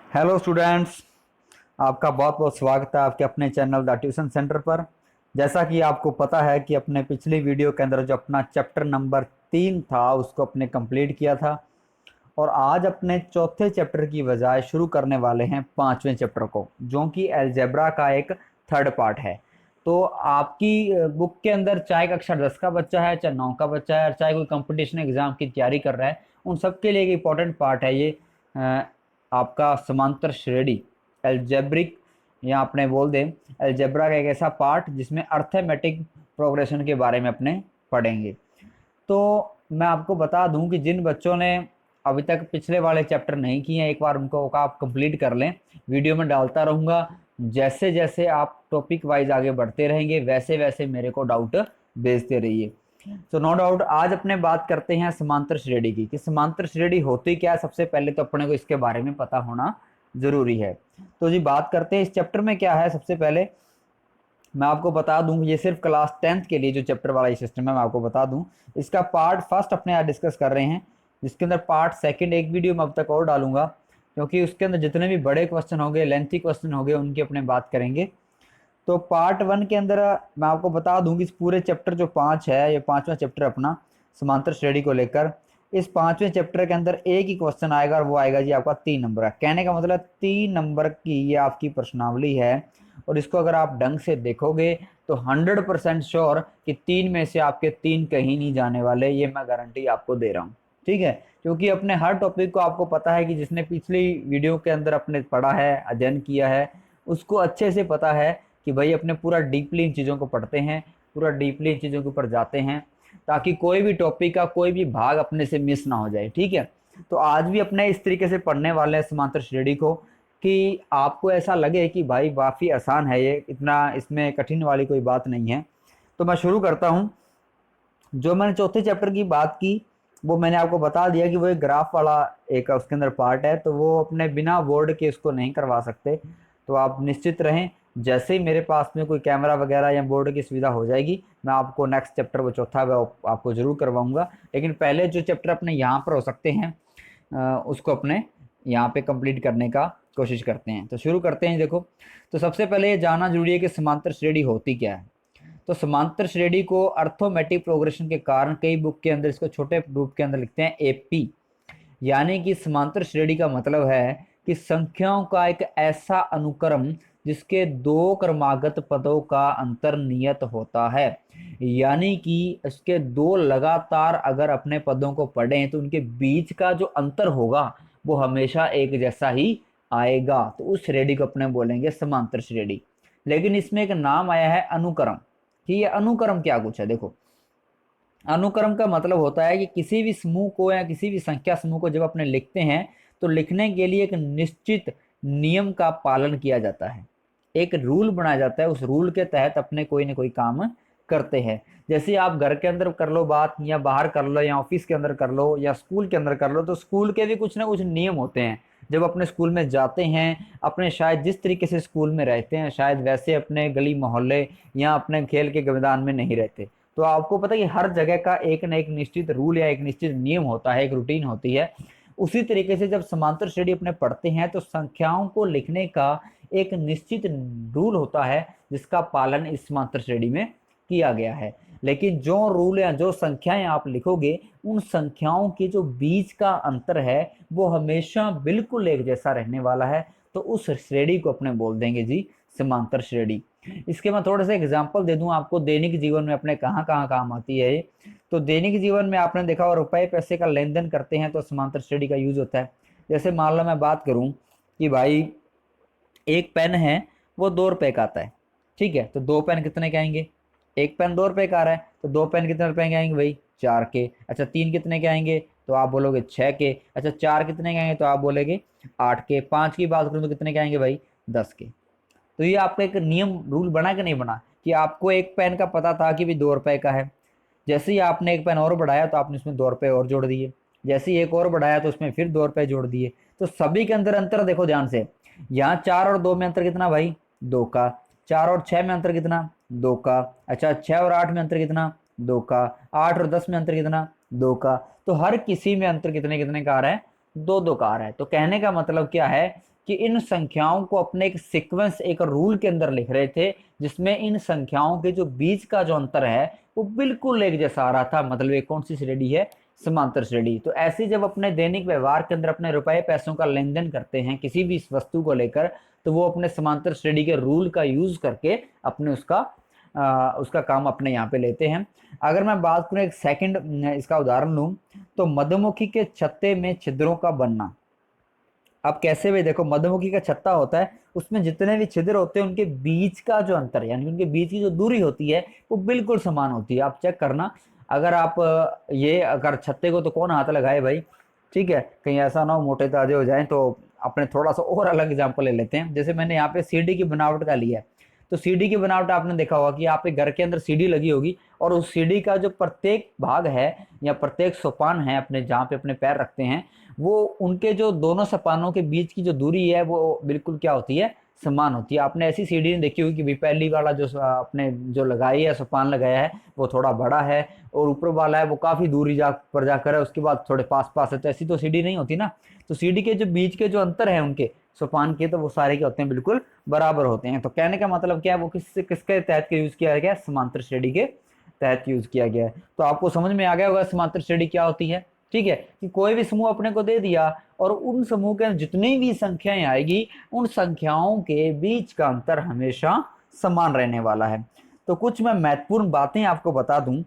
Hello students, आपका बहुत बहुत स्वागत है आपके अपने चैनल द ट्यूशन सेंटर पर। जैसा कि आपको पता है कि अपने पिछली वीडियो के अंदर जो अपना चैप्टर नंबर 3 था उसको अपने कंप्लीट किया था और आज अपने चौथे चैप्टर की बजाय शुरू करने वाले हैं पांचवें चैप्टर को, जो कि अलजेब्रा का एक थर्ड पार्ट है। तो आपकी बुक के अंदर चाहे कक्षा 10 का बच्चा है, चाहे 9 का बच्चा है, और चाहे कोई कंपटीशन एग्जाम की तैयारी कर रहा है, उन सबके लिए एक इम्पॉर्टेंट पार्ट है ये आपका समांतर श्रेणी एल्जेब्रिक, या अपने बोल दें एल्जेब्रा का एक ऐसा पार्ट जिसमें अर्थमेटिक प्रोग्रेशन के बारे में अपने पढ़ेंगे। तो मैं आपको बता दूं कि जिन बच्चों ने अभी तक पिछले वाले चैप्टर नहीं किए हैं, एक बार उनको का आप कंप्लीट कर लें। वीडियो में डालता रहूँगा, जैसे जैसे आप टॉपिक वाइज आगे बढ़ते रहेंगे वैसे वैसे मेरे को डाउट भेजते रहिए। तो नो डाउट आज अपने बात करते हैं समांतर श्रेणी की, कि समांतर श्रेणी होती क्या है। सबसे पहले तो अपने को इसके बारे में पता होना जरूरी है। तो जी बात करते हैं इस चैप्टर में क्या है। सबसे पहले मैं आपको बता दूं, ये सिर्फ क्लास 10th के लिए जो चैप्टर वाला सिस्टम है मैं आपको बता दूं। इसका पार्ट फर्स्ट अपने यहाँ डिस्कस कर रहे हैं, जिसके अंदर पार्ट सेकंड एक वीडियो में अब तक और डालूंगा, क्योंकि उसके अंदर जितने भी बड़े क्वेश्चन होंगे, लेंथी क्वेश्चन होंगे, उनकी अपने बात करेंगे। तो पार्ट 1 के अंदर मैं आपको बता दूं कि इस पूरे चैप्टर जो 5 है, ये पांचवा चैप्टर अपना समांतर श्रेणी को लेकर। इस पांचवें चैप्टर के अंदर एक ही क्वेश्चन आएगा और वो आएगा जी आपका 3 नंबर का। कहने का मतलब 3 नंबर की ये आपकी प्रश्नावली है, और इसको अगर आप ढंग से देखोगे तो 100% श्योर कि 3 में से आपके 3 कहीं नहीं जाने वाले, ये मैं गारंटी आपको दे रहा हूँ। ठीक है, क्योंकि अपने हर टॉपिक को आपको पता है कि जिसने पिछली वीडियो के अंदर अपने पढ़ा है, अध्ययन किया है, उसको अच्छे से पता है कि भाई अपने पूरा डीपली इन चीज़ों को पढ़ते हैं, पूरा डीपली इन चीज़ों के ऊपर जाते हैं, ताकि कोई भी टॉपिक का कोई भी भाग अपने से मिस ना हो जाए। ठीक है, तो आज भी अपने इस तरीके से पढ़ने वाले हैं समांतर श्रेणी को कि आपको ऐसा लगे कि भाई काफ़ी आसान है ये, इतना इसमें कठिन वाली कोई बात नहीं है। तो मैं शुरू करता हूँ। जो मैंने चौथे चैप्टर की बात की वो मैंने आपको बता दिया कि वो एक ग्राफ वाला एक उसके अंदर पार्ट है, तो वो अपने बिना बोर्ड के उसको नहीं करवा सकते। तो आप निश्चित रहें, जैसे ही मेरे पास में कोई कैमरा वगैरह या बोर्ड की सुविधा हो जाएगी, मैं आपको नेक्स्ट चैप्टर वो चौथा वो आपको जरूर करवाऊंगा। लेकिन पहले जो चैप्टर अपने यहाँ पर हो सकते हैं उसको अपने यहाँ पे कंप्लीट करने का कोशिश करते हैं। तो शुरू करते हैं। देखो, तो सबसे पहले ये जानना जरूरी है कि समांतर श्रेणी होती क्या है। तो समांतर श्रेणी को अर्थोमेटिक प्रोग्रेशन के कारण कई बुक के अंदर इसको छोटे रूप के अंदर लिखते हैं एपी। यानी कि समांतर श्रेणी का मतलब है कि संख्याओं का एक ऐसा अनुक्रम जिसके दो क्रमागत पदों का अंतर नियत होता है। यानी कि इसके दो लगातार अगर अपने पदों को पढ़ें तो उनके बीच का जो अंतर होगा वो हमेशा एक जैसा ही आएगा। तो उस श्रेणी को अपने बोलेंगे समांतर श्रेणी। लेकिन इसमें एक नाम आया है अनुक्रम। कि ये अनुक्रम क्या कुछ है। देखो, अनुक्रम का मतलब होता है कि किसी भी समूह को या किसी भी संख्या समूह को जब अपने लिखते हैं तो लिखने के लिए एक निश्चित नियम का पालन किया जाता है, एक रूल बनाया जाता है। उस रूल के तहत अपने कोई ना कोई काम करते हैं। जैसे आप घर के अंदर कर लो बात, या बाहर कर लो, या ऑफिस के अंदर कर लो, या स्कूल के अंदर कर लो, तो स्कूल के भी कुछ ना कुछ नियम होते हैं। जब अपने स्कूल में जाते हैं, अपने शायद जिस तरीके से स्कूल में रहते हैं शायद वैसे अपने गली मोहल्ले या अपने खेल के मैदान में नहीं रहते। तो आपको पता है कि हर जगह का एक ना एक निश्चित रूल या एक निश्चित नियम होता है, एक रूटीन होती है। उसी तरीके से जब समांतर श्रेणी अपने पढ़ते हैं तो संख्याओं को लिखने का एक निश्चित रूल होता है जिसका पालन इस समांतर श्रेणी में किया गया है। लेकिन जो रूल या जो संख्याएं आप लिखोगे, उन संख्याओं के जो बीच का अंतर है वो हमेशा बिल्कुल एक जैसा रहने वाला है। तो उस श्रेणी को अपने बोल देंगे जी समांतर श्रेणी। इसके मैं थोड़े से एग्जाम्पल दे दूं आपको, दैनिक जीवन में अपने कहाँ कहाँ काम आती है ये। तो दैनिक जीवन में आपने देखा और रुपए पैसे का लेन देन करते हैं तो समांतर श्रेणी का यूज होता है। जैसे मान लो मैं बात करूं कि भाई एक पेन है वो 2 रुपए का आता है। ठीक है, तो 2 पेन कितने के आएंगे। एक पेन 2 रुपए का आ रहा है तो 2 पेन कितने रुपए के आएंगे भाई, 4 के। अच्छा, 3 कितने के आएंगे तो आप बोलोगे 6 के। अच्छा, 4 कितने के आएंगे तो आप बोलेगे 8 के। 5 की बात करूं तो कितने के आएंगे भाई, 10 के। तो ये आपका एक नियम रूल बना कि नहीं बना, कि आपको एक पेन का पता था कि भी 2 रुपए का है। जैसे ही आपने एक पेन और बढ़ाया तो आपने उसमें 2 रुपए और जोड़ दिए। जैसे ही एक और बढ़ाया तो उसमें फिर 2 रुपए जोड़ दिए। तो सभी के अंदर अंतर देखो ध्यान से। यहाँ 4 और 2 में अंतर कितना भाई, 2 का। 4 और 6 में अंतर कितना, 2 का। अच्छा, 6 और 8 में अंतर कितना, 2 का। 8 और 10 में अंतर कितना, 2 का। तो हर किसी में अंतर कितने कितने का आ रहा है, 2 2 का आ रहा है। तो कहने का मतलब क्या है कि इन संख्याओं को अपने एक सीक्वेंस, एक रूल के अंदर लिख रहे थे, जिसमें इन संख्याओं के जो बीच का जो अंतर है वो बिल्कुल एक जैसा आ रहा था। मतलब ये कौन सी श्रेणी है? समांतर श्रेणी। तो ऐसे जब अपने दैनिक व्यवहार के अंदर अपने रुपए पैसों का लेन देन करते हैं किसी भी इस वस्तु को लेकर, तो वो अपने समांतर श्रेणी के रूल का यूज करके अपने उसका काम अपने यहाँ पे लेते हैं। अगर मैं बात करूं एक सेकंड इसका उदाहरण लूं, तो मधुमक्खी के छत्ते में छिद्रों का बनना। अब कैसे भी देखो, मधुमक्खी का छत्ता होता है, उसमें जितने भी छिद्र होते हैं उनके बीच का जो अंतर यानी उनके बीच की जो दूरी होती है वो बिल्कुल समान होती है। आप चेक करना, अगर आप ये अगर छत्ते को तो कौन हाथ लगाए भाई, ठीक है, कहीं ऐसा ना हो मोटे ताजे हो जाए। तो अपने थोड़ा सा और अलग एग्जाम्पल ले लेते हैं। जैसे मैंने यहाँ पे सीढ़ी की बनावट का लिया है, तो सीढ़ी की बनावट आपने देखा होगा कि आपके घर के अंदर सीढ़ी लगी होगी, और उस सीढ़ी का जो प्रत्येक भाग है या प्रत्येक सोपान है अपने जहाँ पे अपने पैर रखते हैं, वो उनके जो दोनों सोपानों के बीच की जो दूरी है वो बिल्कुल क्या होती है? समान होती है। आपने ऐसी सीढ़ी नहीं देखी होगी कि भाई पहली वाला जो आपने जो लगाई है, सोपान लगाया है, वो थोड़ा बड़ा है और ऊपर वाला है वो काफी दूरी पर जाकर है, उसके बाद थोड़े पास पास है। तो ऐसी तो सीढ़ी नहीं होती ना। तो सीढ़ी के जो बीच के जो अंतर है उनके सोपान के, तो वो सारे के होते हैं बिल्कुल बराबर होते हैं। तो कहने का मतलब क्या है, वो किसके तहत यूज किया गया? समांतर श्रेणी के तहत यूज किया गया है। तो आपको समझ में आ गया होगा समांतर श्रेणी क्या होती है। ठीक है, कि कोई भी समूह अपने को दे दिया और उन समूह के जितनी भी संख्याएं आएगी उन संख्याओं के बीच का अंतर हमेशा समान रहने वाला है। तो कुछ मैं महत्वपूर्ण बातें आपको बता दूं।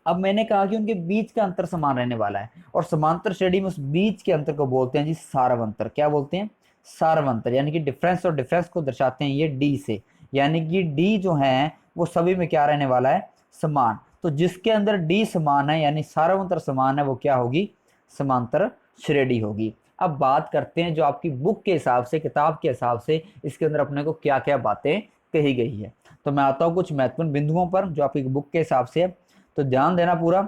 अब मैंने कहा कि उनके बीच का अंतर समान रहने वाला है, और समांतर श्रेणी में उस बीच के अंतर को बोलते हैं जी सारवंतर। क्या बोलते हैं? सारवंतर। यानी कि डिफरेंस और डिफरेंस को दर्शाते हैं ये डी से, यानी कि डी जो है वो सभी में क्या रहने वाला है? समान। तो जिसके अंदर डी समान है यानी सारवंतर समान है, वो क्या होगी? समांतर श्रेणी होगी। अब बात करते हैं जो आपकी बुक के हिसाब से, किताब के हिसाब से इसके अंदर अपने को क्या क्या बातें कही गई है। तो मैं आता हूँ कुछ महत्वपूर्ण बिंदुओं पर जो आपकी बुक के हिसाब से है, तो ध्यान देना पूरा।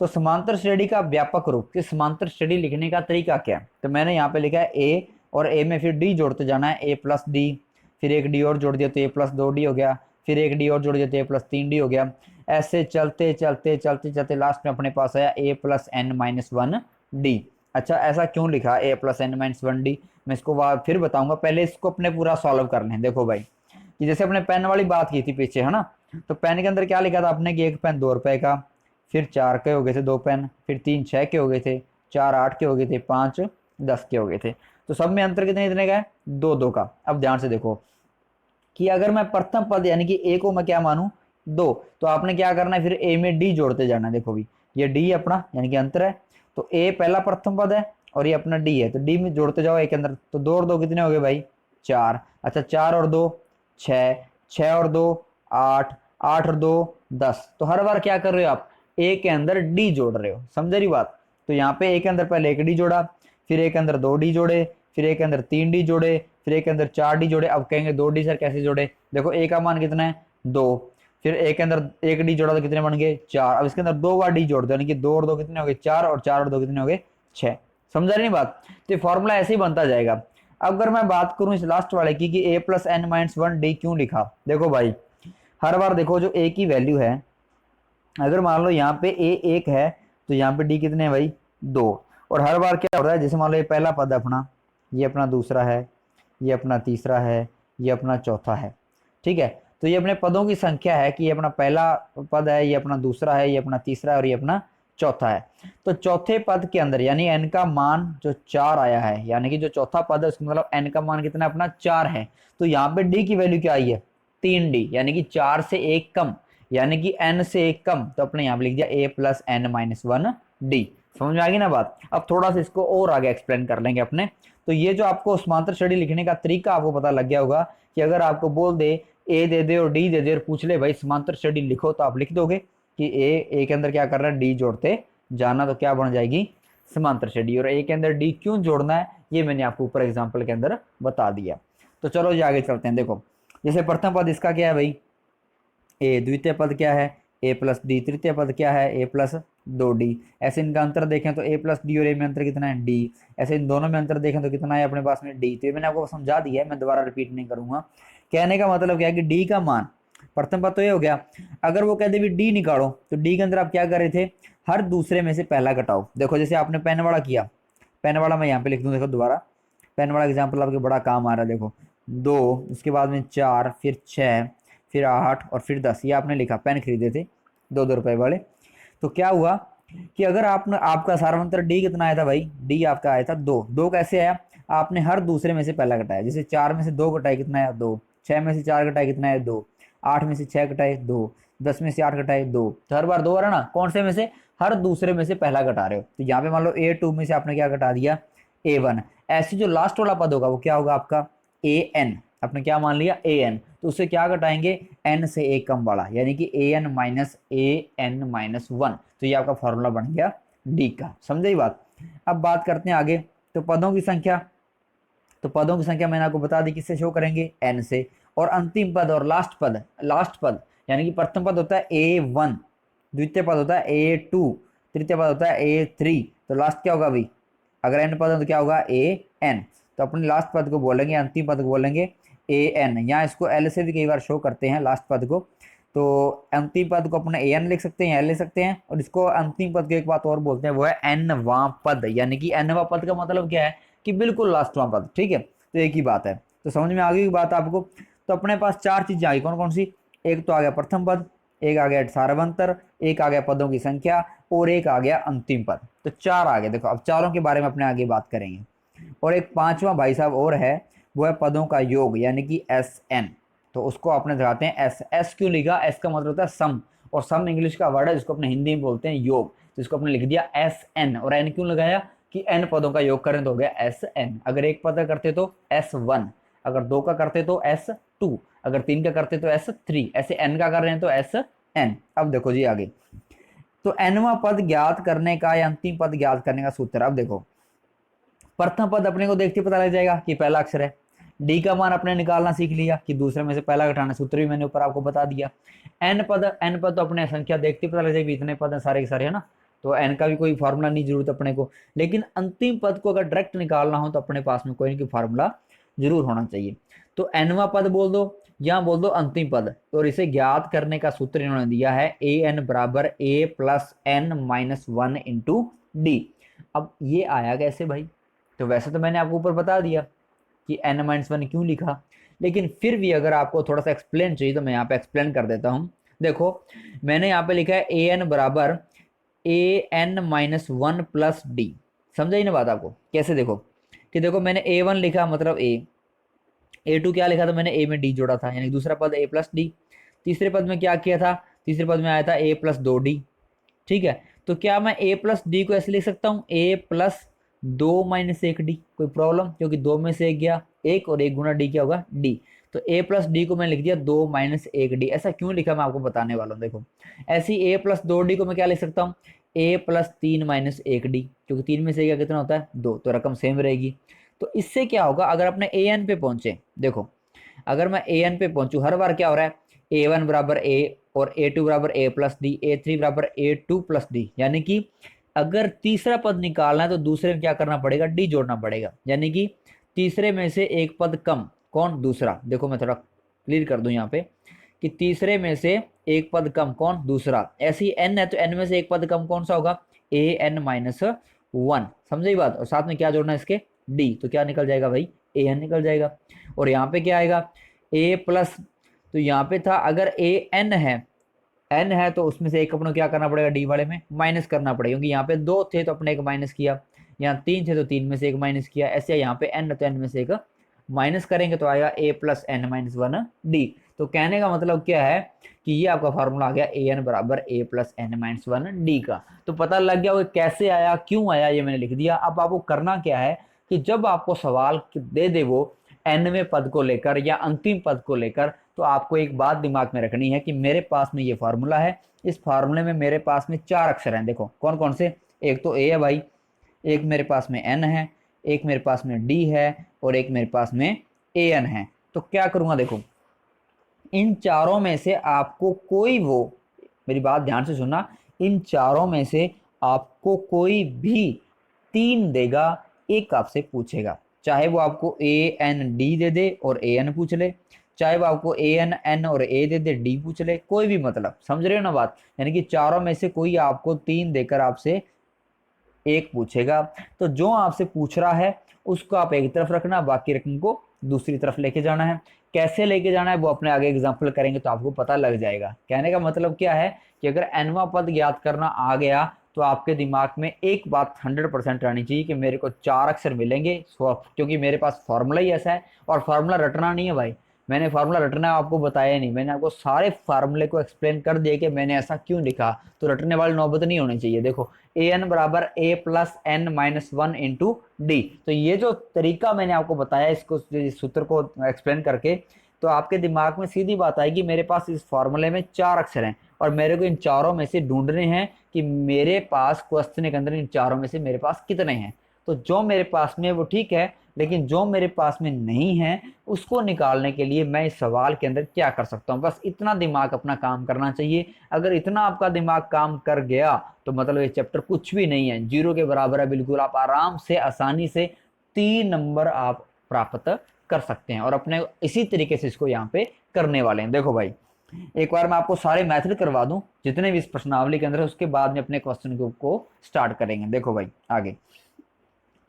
तो समांतर श्रेणी का व्यापक रूप, कि समांतर श्रेणी लिखने का तरीका क्या है, तो मैंने यहाँ पे लिखा है ए, और ए में फिर डी जोड़ते जाना है, ए प्लस डी, फिर एक डी और जोड़ दिया तो ए प्लस 2 डी हो गया, फिर एक डी और जोड़ दिया तो ए प्लस 3 डी हो गया। ऐसे चलते चलते चलते चलते लास्ट में अपने पास आया ए प्लस एन माइनस 1 डी। अच्छा, ऐसा क्यों लिखा ए प्लस एन माइनस 1 डी, मैं इसको फिर बताऊंगा। पहले इसको अपने पूरा सॉल्व कर लें। देखो भाई, कि जैसे अपने पेन वाली बात की थी पीछे, है ना, तो पेन के अंदर क्या लिखा था आपने कि एक पेन 2 रुपए का, फिर 4 के हो गए थे 2 पेन, फिर 3 6 के हो गए थे, 4 8 के हो गए थे, 5 10 के हो गए थे। तो सब में अंतर कितने कितने का है? 2 2 का। अब ध्यान से देखो कि अगर मैं प्रथम पद यानी कि ए को मैं क्या मानूं? 2, तो आपने क्या करना है? फिर ए में डी जोड़ते जाना है। देखो भी, ये डी अपना यानी कि अंतर है, तो ए पहला प्रथम पद है और ये अपना डी है, तो डी में जोड़ते जाओ ए के अंदर। तो 2 और 2 कितने हो गए भाई? 4। अच्छा, 4 और 2 6, 6 और 2 8, 8 और 2 10। तो हर बार क्या कर रहे हो आप? ए के अंदर डी जोड़ रहे हो। समझ रही बात? तो यहाँ पे ए के अंदर पहले एक डी जोड़ा, फिर ए के अंदर 2 डी जोड़े, फिर ए के अंदर 3 डी जोड़े, फिर ए के अंदर 4 डी जोड़े। अब कहेंगे 2 डी सर कैसे जोड़े? देखो ए का मान कितना है? 2, फिर ए के अंदर एक डी जोड़ा तो कितने बन गए? 4। अब इसके अंदर 2 बार डी जोड़ दो, यानी कि 2 और 2 कितने हो गए? 4, और 4 और 2 कितने हो गए? 6। समझा रही बात? तो फॉर्मूला ऐसे ही बनता जाएगा। अब अगर मैं बात करूं इस लास्ट वाले की कि ए प्लस एन माइनस 1 डी क्यों लिखा, देखो भाई हर बार देखो जो ए की वैल्यू है, अगर मान लो यहाँ पे ए 1 है तो यहाँ पे डी कितने हैं भाई? 2। और हर बार क्या होता है, जैसे मान लो ये पहला पद अपना, ये अपना दूसरा है, ये अपना तीसरा है, ये अपना चौथा है। ठीक है, तो ये अपने पदों की संख्या है कि ये अपना पहला पद है, ये अपना दूसरा है, ये अपना तीसरा है और ये अपना चौथा है। तो चौथे पद के अंदर यानी एन का मान जो 4 आया है, यानी कि जो चौथा पद है उसका मतलब एन का मान कितना अपना 4 है। तो यहाँ पे डी की वैल्यू क्या आई है? 3 डी, यानी कि 4 से 1 कम, यानी कि एन से 1 कम। तो अपने यहाँ पे लिख दिया ए प्लस एन माइनस 1 डी। समझ में आ गई ना बात? अब थोड़ा सा इसको और आगे एक्सप्लेन कर लेंगे अपने। तो ये जो आपको समांतर श्रेणी लिखने का तरीका आपको पता लग गया होगा कि अगर आपको बोल दे ए दे दे और डी दे दे और पूछ ले भाई समांतर श्रेणी लिखो, तो आप लिख दोगे कि ए के अंदर क्या कर रहा है? डी जोड़ते जाना, तो क्या बन जाएगी? समांतर श्रेणी। और ए के अंदर डी क्यों जोड़ना है ये मैंने आपको ऊपर एग्जाम्पल के अंदर बता दिया। तो चलो ये आगे चलते हैं। देखो जैसे प्रथम पद इसका क्या है भाई? ए। द्वितीय पद क्या है? ए प्लस डी। तृतीय पद क्या है? ए प्लस 2 डी। ऐसे इनका अंतर देखें तो ए प्लस डी और ए में अंतर कितना है? डी। ऐसे इन दोनों में अंतर देखें तो कितना है अपने पास में? डी। तो ये मैंने आपको समझा दिया है, मैं दोबारा रिपीट नहीं करूंगा। कहने का मतलब क्या है कि डी का मान, प्रथम पद तो ये हो गया। अगर वो कहते भी डी निकालो, तो डी के अंदर आप क्या कर रहे थे? हर दूसरे में से पहला घटाओ। देखो जैसे आपने पेन वाला किया, पेन वाला मैं यहाँ पे लिख दूं, देखो दोबारा, पेन वाला एग्जाम्पल आपके बड़ा काम आ रहा है। देखो 2, उसके बाद में 4, फिर 6, फिर 8 और फिर 10, ये आपने लिखा, पेन खरीदे थे 2-2 रुपए वाले। तो क्या हुआ कि अगर आपने, आपका सार्वंतर डी कितना आया था भाई, डी आपका आया था 2। 2 कैसे आया, आपने हर दूसरे में से पहला घटाया। जैसे 4 में से 2 घटाए कितना आया 2, 6 में से 4 घटाए कितना है 2, 8 में से 6 घटाए 2, 10 में से 8 घटाए 2, तो हर बार 2 आ रहा ना, कौन से में से, हर दूसरे में से पहला घटा रहे हो। तो यहाँ पे मान लो A2 में से आपने क्या घटा दिया, A1। ऐसे जो लास्ट वाला पद होगा वो क्या होगा आपका AN, आपने क्या मान लिया AN, तो उससे क्या घटाएंगे, n से एक कम वाला, यानी कि AN माइनस AN-1। तो ये आपका फॉर्मूला बन गया D का, समझे ये बात। अब बात करते हैं आगे, तो पदों की संख्या, तो पदों की संख्या मैंने आपको बता दी, किससे शो करेंगे, n से। और अंतिम पद और लास्ट पद यानी कि प्रथम पद होता है A1, द्वितीय पद होता है A2, तृतीय पद होता है A3, तो लास्ट क्या होगा भाई, अगर n पद है तो क्या होगा AN। तो अपने लास्ट पद को बोलेंगे, अंतिम पद को बोलेंगे AN। यहाँ इसको L से भी कई बार शो करते हैं लास्ट पद को, तो अंतिम पद को अपने AN लिख सकते हैं, L लिख सकते हैं। और इसको अंतिम पद की एक बात और बोलते हैं, वो है n वां पद, यानी कि n वां पद का मतलब क्या है कि बिल्कुल लास्टवां पद, ठीक है। तो एक ही बात है, तो समझ में आ गई बात आपको। तो अपने पास 4 चीजें आ गई, कौन कौन सी, एक तो आ गया प्रथम पद, एक आ गया सारवंतर, एक आ गया पदों की संख्या, और एक आ गया अंतिम पद। तो 4 आ गए। देखो अब चारों के बारे में अपने आगे बात करेंगे। और एक 5वां भाई साहब और है, वो है पदों का योग, यानी कि SN। तो उसको अपने दिखाते हैं S क्यों लिखा, S का मतलब होता है सम, और सम इंग्लिश का वर्ड है जिसको अपने हिंदी में बोलते हैं योग। तो इसको अपने लिख दिया SN। और N क्यों लगाया, कि N पदों का योग करें तो हो गया SN। अगर एक पद का करते तो S1, अगर 2 का करते तो S2, अगर 3 का करते तो S3, ऐसे N का कर रहे हैं तो SN। अब देखो जी आगे, तो nवां पद ज्ञात करने का या अंतिम पद ज्ञात करने का सूत्र। अब देखो प्रथम पद अपने को देखते पता लग जाएगा कि पहला अक्षर है, डी का मान अपने निकालना सीख लिया कि दूसरे में से पहला घटाना, सूत्र भी मैंने ऊपर आपको बता दिया। एन पद तो अपने संख्या देखते पता लग जाएगी, इतने पद है सारे के सारे, है ना। तो एन का भी कोई फार्मूला नहीं जरूरत अपने को। लेकिन अंतिम पद को अगर डायरेक्ट निकालना हो तो अपने पास में कोई ना कोई फार्मूला जरूर होना चाहिए। तो एनवा पद बोल दो या बोल दो अंतिम पद, और इसे ज्ञात करने का सूत्र इन्होंने दिया है AN बराबर A+N-1 इंटू डी। अब ये आया कैसे भाई, तो वैसे तो मैंने आपको ऊपर बता दिया कि n-1 क्यों लिखा, लेकिन फिर भी अगर आपको थोड़ा सा एक्सप्लेन चाहिए तो मैं यहाँ पे एक्सप्लेन कर देता हूँ। देखो मैंने यहाँ पे लिखा है AN बराबर AN-1 प्लस डी। समझा ही ना बात आपको, कैसे, देखो कि देखो मैंने A1 लिखा मतलब A, A2 क्या लिखा था मैंने, A में D जोड़ा था, यानी दूसरा पद A प्लस डी। तीसरे पद में क्या किया था, तीसरे पद में आया था A+2D, ठीक है। तो क्या मैं A+D को ऐसे लिख सकता हूँ A+2-1D, कोई प्रॉब्लम, क्योंकि 2 में से 1 गया, 1 और 1 गुना D क्या होगा D। तो A+D को मैं लिख दिया 2-1D। ऐसा क्यों लिखा मैं आपको बताने वाला हूँ। देखो ऐसी A+2D को मैं क्या लिख सकता हूँ, A+3-1D, क्योंकि 3 में से क्या कितना होता है 2, तो रकम सेम रहेगी। तो इससे क्या होगा, अगर अपने AN पे पहुंचे, देखो अगर मैं AN पे पहुंचू, हर बार क्या हो रहा है, A1 बराबर A और A2 बराबर A+D, A3 बराबर A2+D, यानी कि अगर तीसरा पद निकालना है तो दूसरे में क्या करना पड़ेगा, D जोड़ना पड़ेगा, यानी कि तीसरे में से एक पद कम, कौन, दूसरा। देखो मैं थोड़ा क्लियर कर दूं यहाँ पे कि तीसरे में से एक पद कम, कौन, दूसरा। ऐसे ही n है तो n में से एक पद कम कौन सा होगा, AN-1। समझे बात। और साथ में क्या जोड़ना है इसके, D, तो क्या निकल जाएगा भाई, AN निकल जाएगा। और यहाँ पे क्या आएगा A+, तो यहाँ पे था अगर AN है, n है तो उसमें से एक अपने क्या करना पड़ेगा, D वाले में माइनस करना पड़ेगा, क्योंकि यहाँ पे 2 थे तो अपने एक माइनस किया, यहाँ 3 थे तो 3 में से एक माइनस किया, ऐसे यहाँ पे n तो n में से एक माइनस करेंगे तो आएगा A+N-1D। तो कहने का मतलब क्या है कि ये आपका फार्मूला आ गया AN बराबर A+N-1D का। तो पता लग गया वो कैसे आया, क्यों आया, ये मैंने लिख दिया। अब आपको करना क्या है कि जब आपको सवाल दे दे वो nवें पद को लेकर या अंतिम पद को लेकर, तो आपको एक बात दिमाग में रखनी है कि मेरे पास में ये फार्मूला है, इस फार्मूले में मेरे पास में 4 अक्षर हैं। देखो कौन कौन से, एक तो A है भाई, एक मेरे पास में N है, एक मेरे पास में D है, और एक मेरे पास में AN है। तो क्या करूंगा, देखो इन चारों में से आपको कोई वो, मेरी बात ध्यान से सुनना, इन चारों में से आपको कोई भी 3 देगा, एक आपसे पूछेगा, चाहे वो आपको AN-D दे दे और AN पूछ ले, चाहे वो आपको AN-N और A दे दे, D पूछ ले, कोई भी, मतलब समझ रहे हो ना बात। यानी कि चारों में से कोई आपको 3 देकर आपसे एक पूछेगा। तो जो आपसे पूछ रहा है उसको आप एक तरफ रखना, बाकी रकम को दूसरी तरफ लेके जाना है। कैसे लेके जाना है वो अपने आगे एग्जाम्पल करेंगे तो आपको पता लग जाएगा। कहने का मतलब क्या है कि अगर nवां पद ज्ञात करना आ गया तो आपके दिमाग में एक बात 100% रहनी चाहिए कि मेरे को 4 अक्षर मिलेंगे, क्योंकि मेरे पास फॉर्मूला ही ऐसा है। और फार्मूला रटना नहीं है भाई, मैंने फार्मूला रटना आपको बताया नहीं, मैंने आपको सारे फार्मूले को एक्सप्लेन कर दिया कि मैंने ऐसा क्यों लिखा, तो रटने वाली नौबत नहीं होनी चाहिए। देखो an बराबर a plus N minus one into d, तो ये जो तरीका मैंने आपको बताया इसको, इस सूत्र को एक्सप्लेन करके, तो आपके दिमाग में सीधी बात आएगी मेरे पास इस फॉर्मूले में 4 अक्षर हैं और मेरे को इन चारों में से ढूंढने हैं कि मेरे पास क्वेश्चन के अंदर इन चारों में से मेरे पास कितने हैं। तो जो मेरे पास में वो ठीक है, लेकिन जो मेरे पास में नहीं है उसको निकालने के लिए मैं इस सवाल के अंदर क्या कर सकता हूँ, बस इतना दिमाग अपना काम करना चाहिए। अगर इतना आपका दिमाग काम कर गया तो मतलब ये चैप्टर कुछ भी नहीं है, जीरो के बराबर है बिल्कुल। आप आराम से आसानी से 3 नंबर आप प्राप्त कर सकते हैं और अपने इसी तरीके से इसको यहाँ पे करने वाले हैं। देखो भाई एक बार मैं आपको सारे मेथड करवा दूं जितने भी इस प्रश्नावली के अंदर है, उसके बाद में अपने क्वेश्चन को स्टार्ट करेंगे। देखो भाई आगे,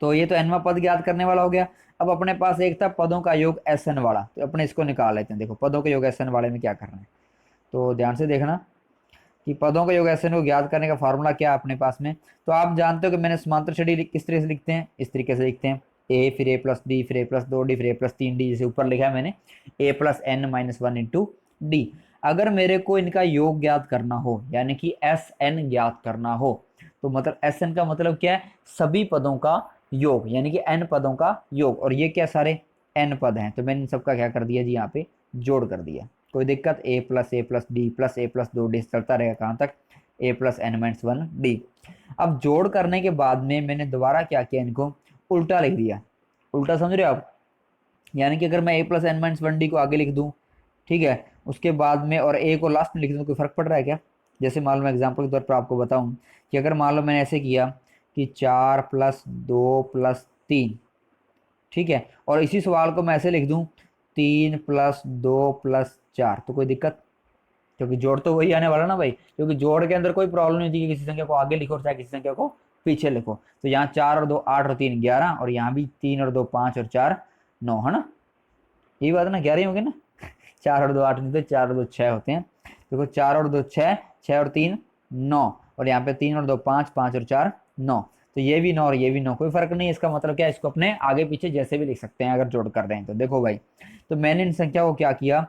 तो ये तो nवां पद ज्ञात करने वाला हो गया। अब अपने पास एक था पदों का योग Sn वाला, तो अपने इसको निकाल लेते हैं। देखो पदों का योग Sn वाले में क्या करना है, तो ध्यान से देखना कि पदों का योग Sn को ज्ञात करने का फार्मूला क्या है अपने पास में। तो आप जानते हो कि मैंने समांतर श्रेणी किस तरह से लिखते हैं, इस तरीके से लिखते हैं, a फिर a प्लस डी फिर a प्लस दो डी फिर a प्लस तीन डी, जैसे ऊपर लिखा है मैंने a plus N minus one into d. अगर मेरे को इनका योग ज्ञात करना हो यानी कि Sn ज्ञात करना हो, तो मतलब Sn का मतलब क्या है, सभी पदों का योग यानी कि n पदों का योग, और ये क्या सारे n पद हैं, तो मैंने इन सबका क्या कर दिया जी यहाँ पे जोड़ कर दिया। कोई दिक्कत, a plus d plus a plus दो डी चलता रहेगा कहाँ तक, a plus N minus one d. अब जोड़ करने के बाद में मैंने दोबारा क्या किया, इनको उल्टा लिख दिया। उल्टा समझ रहे हो आप, यानी कि अगर मैं a plus N minus one d को आगे लिख दूँ, ठीक है, उसके बाद में और a को लास्ट में लिख दूँ, कोई फर्क पड़ रहा है क्या? जैसे मान लो मैं एग्जाम्पल के तौर पर आपको बताऊँ कि अगर मान लो मैंने ऐसे किया कि 4 प्लस 2 प्लस 3, ठीक है, और इसी सवाल को मैं ऐसे लिख दूं 3 प्लस 2 प्लस 4, तो कोई दिक्कत, क्योंकि जोड़ तो वही आने वाला ना भाई, क्योंकि जोड़ के अंदर कोई प्रॉब्लम नहीं थी कि किसी संख्या को आगे लिखो और चाहे किसी संख्या को पीछे लिखो। तो यहाँ 4 और 2 8 और 3 11, और यहाँ भी 3 और 2 5 और 4 9, है ना, यही बात ना, 11 ही होगी ना 4 और 2 8 नहीं, तो 4 और 2 6 होते हैं। देखो 4 और 2 6, 6 और 3 9, और यहाँ पे 3 और 2 5, 5 और 4 9, तो ये भी 9 और ये भी 9, कोई फर्क नहीं है। इसका मतलब क्या है, इसको अपने आगे पीछे जैसे भी लिख सकते हैं अगर जोड़ कर रहे हैं तो। देखो भाई, तो मैंने इन संख्या को क्या किया,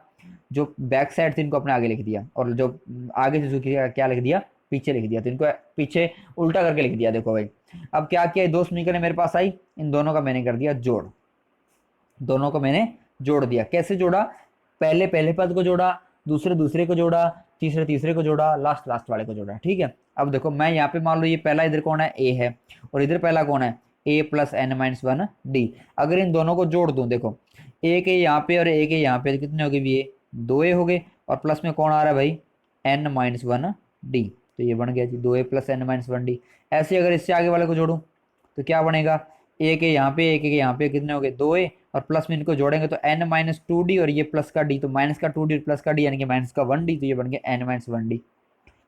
जो बैक साइड थी इनको अपने आगे लिख दिया, और जो आगे जो क्या लिख दिया, पीछे लिख दिया, तो इनको पीछे उल्टा करके लिख दिया। देखो भाई अब क्या किया, दो समीकरण मेरे पास आई, इन दोनों का मैंने कर दिया जोड़, दोनों को मैंने जोड़ दिया। कैसे जोड़ा, पहले पहले पद को जोड़ा, दूसरे दूसरे को जोड़ा, तीसरे तीसरे को जोड़ा, लास्ट लास्ट वाले को जोड़ा, ठीक है। अब देखो मैं यहाँ पे मान लो ये पहला इधर कौन है, a है, और इधर पहला कौन है, a plus N minus one d. अगर इन दोनों को जोड़ दूं, देखो a के यहाँ पे और a के यहाँ पे कितने हो गए भी, ये 2a हो गए, और प्लस में कौन आ रहा है भाई, एन माइनस वन डी, तो ये बन गया जी 2a plus N minus one d. ऐसे अगर इससे आगे वाले को जोड़ूं तो क्या बनेगा, a के यहाँ पे a के यहाँ पे कितने हो गए 2a, और प्लस में इनको जोड़ेंगे तो n माइनस टू डी, और ये प्लस का d, तो माइनस का 2d प्लस का d यानी कि माइनस का 1d, तो ये बन गया n माइनस वन डी।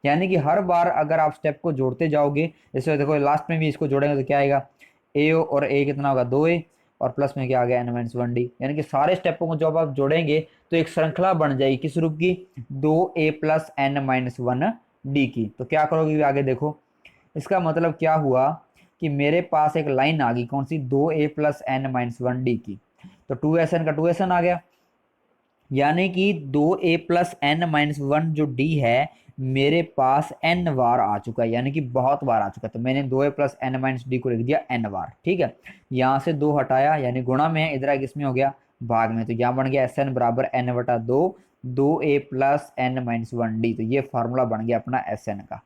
यानी कि हर बार अगर आप स्टेप को जोड़ते जाओगे, जैसे देखो लास्ट में भी इसको जोड़ेंगे तो क्या आएगा, a और a कितना होगा 2a, और प्लस में क्या आ गया n माइनस वन डी। यानी कि सारे स्टेपों को जब आप जोड़ेंगे तो एक श्रृंखला बन जाएगी किस रूप की, 2a plus N minus one d की। तो क्या करोगे आगे देखो, इसका मतलब क्या हुआ कि मेरे पास एक लाइन आ गई कौन सी, 2a plus N minus one d की, तो 2sn का 2sn आ गया, यानी कि 2a plus N minus one जो डी है मेरे पास n बार आ चुका है, यानी कि बहुत बार आ चुका है। तो मैंने 2a plus N minus D को लिख दिया n बार, ठीक है। यहाँ से 2 हटाया यानी गुणा में, इधर किसमें हो गया, भाग में, तो यहाँ बन गया Sn बराबर n बटा 2a plus N minus one d. तो ये फार्मूला बन गया अपना Sn का,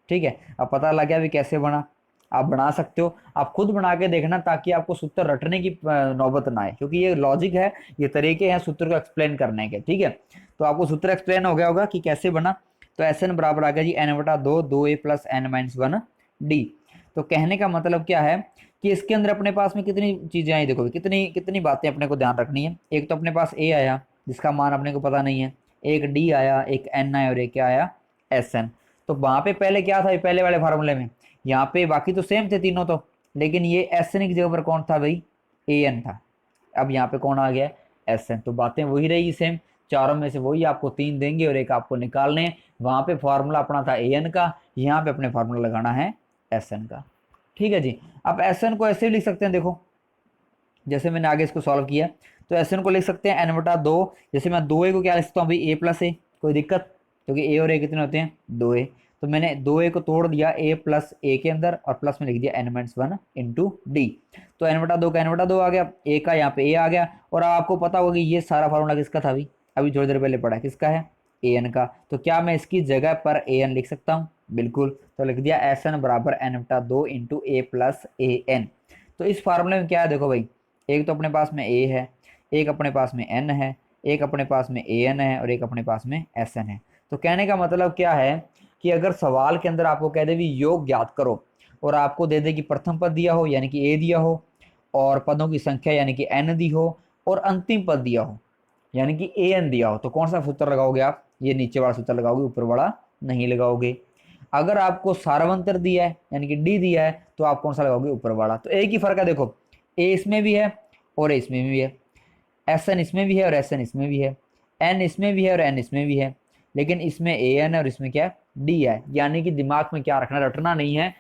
ठीक है। अब पता लग गया भी कैसे बना, आप बना सकते हो, आप खुद बना के देखना ताकि आपको सूत्र रटने की नौबत ना आए, क्योंकि ये लॉजिक है, ये तरीके हैं सूत्र को एक्सप्लेन करने के, ठीक है। तो आपको सूत्र एक्सप्लेन हो गया होगा कि कैसे बना। तो Sn बराबर आ गया जी n बटा 2a plus N minus one d. तो कहने का मतलब क्या है कि इसके अंदर अपने पास में कितनी चीजें आई, देखो कितनी कितनी बातें अपने को ध्यान रखनी है। एक तो अपने पास a आया जिसका मान अपने को पता नहीं है, एक d आया, एक n आया, और एक क्या आया Sn। तो वहां पे पहले क्या था, पहले वाले फार्मूले में यहाँ पे बाकी तो सेम थे तीनों तो, लेकिन ये Sn की जगह पर कौन था भाई, ए एन था, अब यहाँ पे कौन आ गया, एस एन। तो बातें वही रही सेम, चारों में से वही आपको 3 देंगे और एक आपको निकालने हैं। वहाँ पे फार्मूला अपना था ए एन का, यहाँ पे अपने फार्मूला लगाना है एस एन का। ठीक है जी। अब एस एन को ऐसे भी लिख सकते हैं, देखो जैसे मैंने आगे इसको सॉल्व किया, तो एस एन को लिख सकते हैं n/2। जैसे मैं 2a को क्या लिख सकता हूँ भाई, a प्लस ए, कोई दिक्कत, क्योंकि a और a कितने होते हैं, 2a। तो मैंने 2a को तोड़ दिया a प्लस ए के अंदर और प्लस में लिख दिया n-1 इंटू डी। तो n/2 का n/2 आ गया, a का यहाँ पे a आ गया। और अब आपको पता होगा कि ये सारा फार्मूला किसका था, अभी थोड़ी देर पहले पढ़ा, किसका है, ए एन का। तो क्या मैं इसकी जगह पर ए एन लिख सकता हूँ, बिल्कुल। तो लिख दिया एस एन बराबर n/2 into A plus A N. तो इस फार्मूले में क्या है, देखो भाई, एक तो अपने पास में ए है, एक अपने पास में एन है, एक अपने पास में ए एन है और एक अपने पास में एस एन है। तो कहने का मतलब क्या है कि अगर सवाल के अंदर आपको कह दे भी योग ज्ञात करो और आपको दे दे कि प्रथम पद दिया हो यानी कि ए दिया हो, और पदों की संख्या यानी कि एन दी हो, और अंतिम पद दिया हो यानी कि ए एन दिया हो, तो कौन सा सूत्र लगाओगे आप, ये नीचे वाला सूत्र लगाओगे, ऊपर वाला नहीं लगाओगे। अगर आपको सार्वंतर दिया है यानी कि डी दिया है तो आप कौन सा लगाओगे, ऊपर वाला। तो एक ही फर्क है, देखो ए इसमें भी है और इसमें भी है, एस एन इसमें भी है और एस एन इसमें भी है, एन इसमें भी है और एन इसमें भी है, लेकिन इसमें ए एन है और इसमें क्या है, डी है। यानी कि दिमाग में क्या रखना, रटना नहीं है,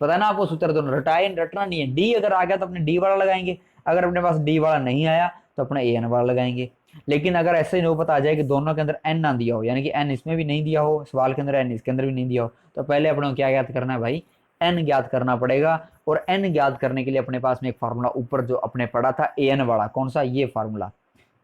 पता ना आपको सूत्र दोनों, रटना नहीं है। डी अगर आ गया तो अपने डी वाला लगाएंगे, अगर अपने पास डी वाला नहीं आया तो अपना ए एन वाला लगाएंगे। लेकिन अगर ऐसे ही नौबत आ जाए कि दोनों के अंदर एन ना दिया हो यानी कि एन इसमें भी नहीं दिया हो, सवाल के अंदर एन इसके अंदर भी नहीं दिया हो, तो पहले अपने को क्या ज्ञात करना है भाई, एन ज्ञात करना पड़ेगा। और एन ज्ञात करने के लिए अपने पास में एक फार्मूला ऊपर जो अपने पढ़ा था ए एन वाला, कौन सा, ये फार्मूला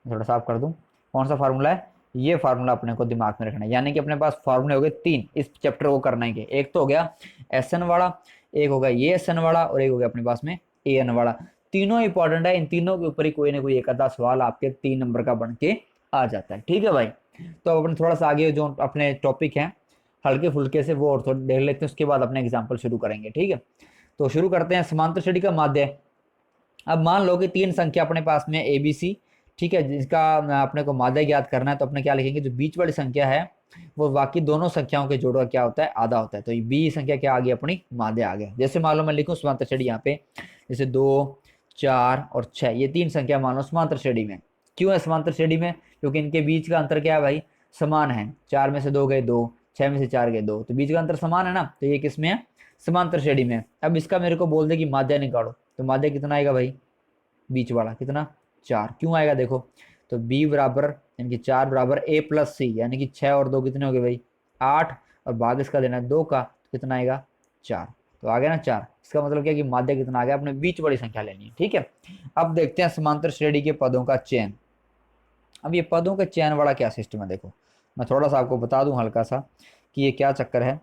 थोड़ा साफ कर दूं, कौन सा फार्मूला है, ये फार्मूला अपने को दिमाग में रखना है। यानी कि अपने पास फार्मूले हो गए 3 इस चैप्टर को करने के, एक तो हो गया एस एन वाला, एक हो गया ये एस एन वाला, और एक हो गया अपने पास में ए एन वाला। तीनों इंपॉर्टेंट है, इन तीनों के ऊपर ही कोई ना कोई एक आधा सवाल आपके 3 नंबर का बन के आ जाता है। ठीक है भाई। तो अब अपने थोड़ा सा आगे जो अपने टॉपिक है हल्के फुल्के से वो और थोड़ा देख लेते हैं, उसके बाद अपने एग्जाम्पल शुरू करेंगे। ठीक है, तो शुरू करते हैं। समांतर श्रेणी का माध्य। अब मान लो कि 3 संख्या अपने पास में ए बी सी, ठीक है, जिसका अपने को माध्य ज्ञात करना है, तो अपने क्या लिखेंगे, जो बीच वाली संख्या है वो बाकी दोनों संख्याओं के जोड़ का क्या होता है, आधा होता है। तो ये बी संख्या क्या आ गई, अपनी माध्य आ गया। जैसे मान लो मैं लिखूं समांतर श्रेणी यहाँ पे, जैसे 2 4 और 6, ये 3 संख्या मान लो समांतर श्रेणी में। क्यों है समांतर श्रेणी में, क्योंकि इनके बीच का अंतर क्या है भाई, समान है। 4 में से 2 गए 2, 6 में से 4 गए 2, तो बीच का अंतर समान है ना, तो ये किस में है, समांतर श्रेणी में। अब इसका मेरे को बोल दे कि माध्य निकालो, तो माध्य कितना आएगा भाई, बीच वाला कितना, 4। क्यों आएगा, देखो, तो b बराबर यानी कि 4 बराबर a प्लस सी, यानी कि 6 और 2 कितने हो गए भाई, 8, और भाग इसका देना है 2 का, तो कितना आएगा, 4। तो आ गया ना 4। इसका मतलब क्या कि माध्य कितना आ गया, अपने बीच वाली संख्या लेनी है। ठीक है, अब देखते हैं समांतर श्रेणी के पदों का चयन। अब ये पदों के चयन वाला क्या सिस्टम है, देखो मैं थोड़ा सा आपको बता दूं हल्का सा कि ये क्या चक्कर है।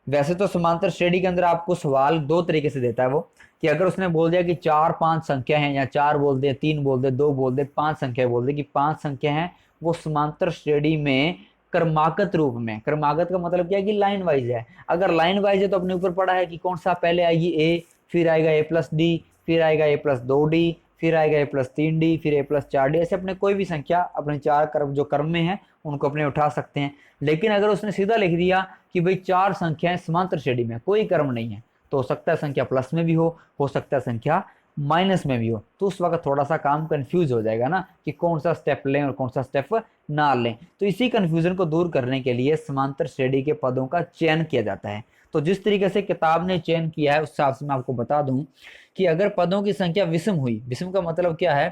वैसे तो समांतर श्रेणी के अंदर आपको सवाल 2 तरीके से देता है वो, कि अगर उसने बोल दिया कि 4 5 संख्या हैं, या 4 बोल दे, 3 बोल दे, 2 बोल दे, 5 संख्या बोल दे कि 5 संख्या हैं, वो समांतर श्रेणी में क्रमागत रूप में, क्रमागत का मतलब क्या है कि लाइन वाइज है। अगर लाइन वाइज है तो अपने ऊपर पड़ा है कि कौन सा पहले आएगी ए, फिर आएगा ए प्लस डी, फिर आएगा ए प्लस 2 डी, फिर आएगा ए प्लस 3 डी, फिर ए प्लस 4 डी। ऐसे अपने कोई भी संख्या अपने 4 क्रम जो क्रम में है उनको अपने उठा सकते हैं। लेकिन अगर उसने सीधा लिख दिया कि भाई 4 संख्याएं समांतर श्रेणी में, कोई क्रम नहीं है, तो हो सकता है संख्या प्लस में भी हो सकता है संख्या माइनस में भी हो, तो उस वक्त थोड़ा सा काम कंफ्यूज हो जाएगा ना कि कौन सा स्टेप लें और कौन सा स्टेप ना लें। तो इसी कंफ्यूजन को दूर करने के लिए समांतर श्रेणी के पदों का चयन किया जाता है। तो जिस तरीके से किताब ने चयन किया है उस हिसाब से मैं आपको बता दूं कि अगर पदों की संख्या विषम हुई, विषम का मतलब क्या है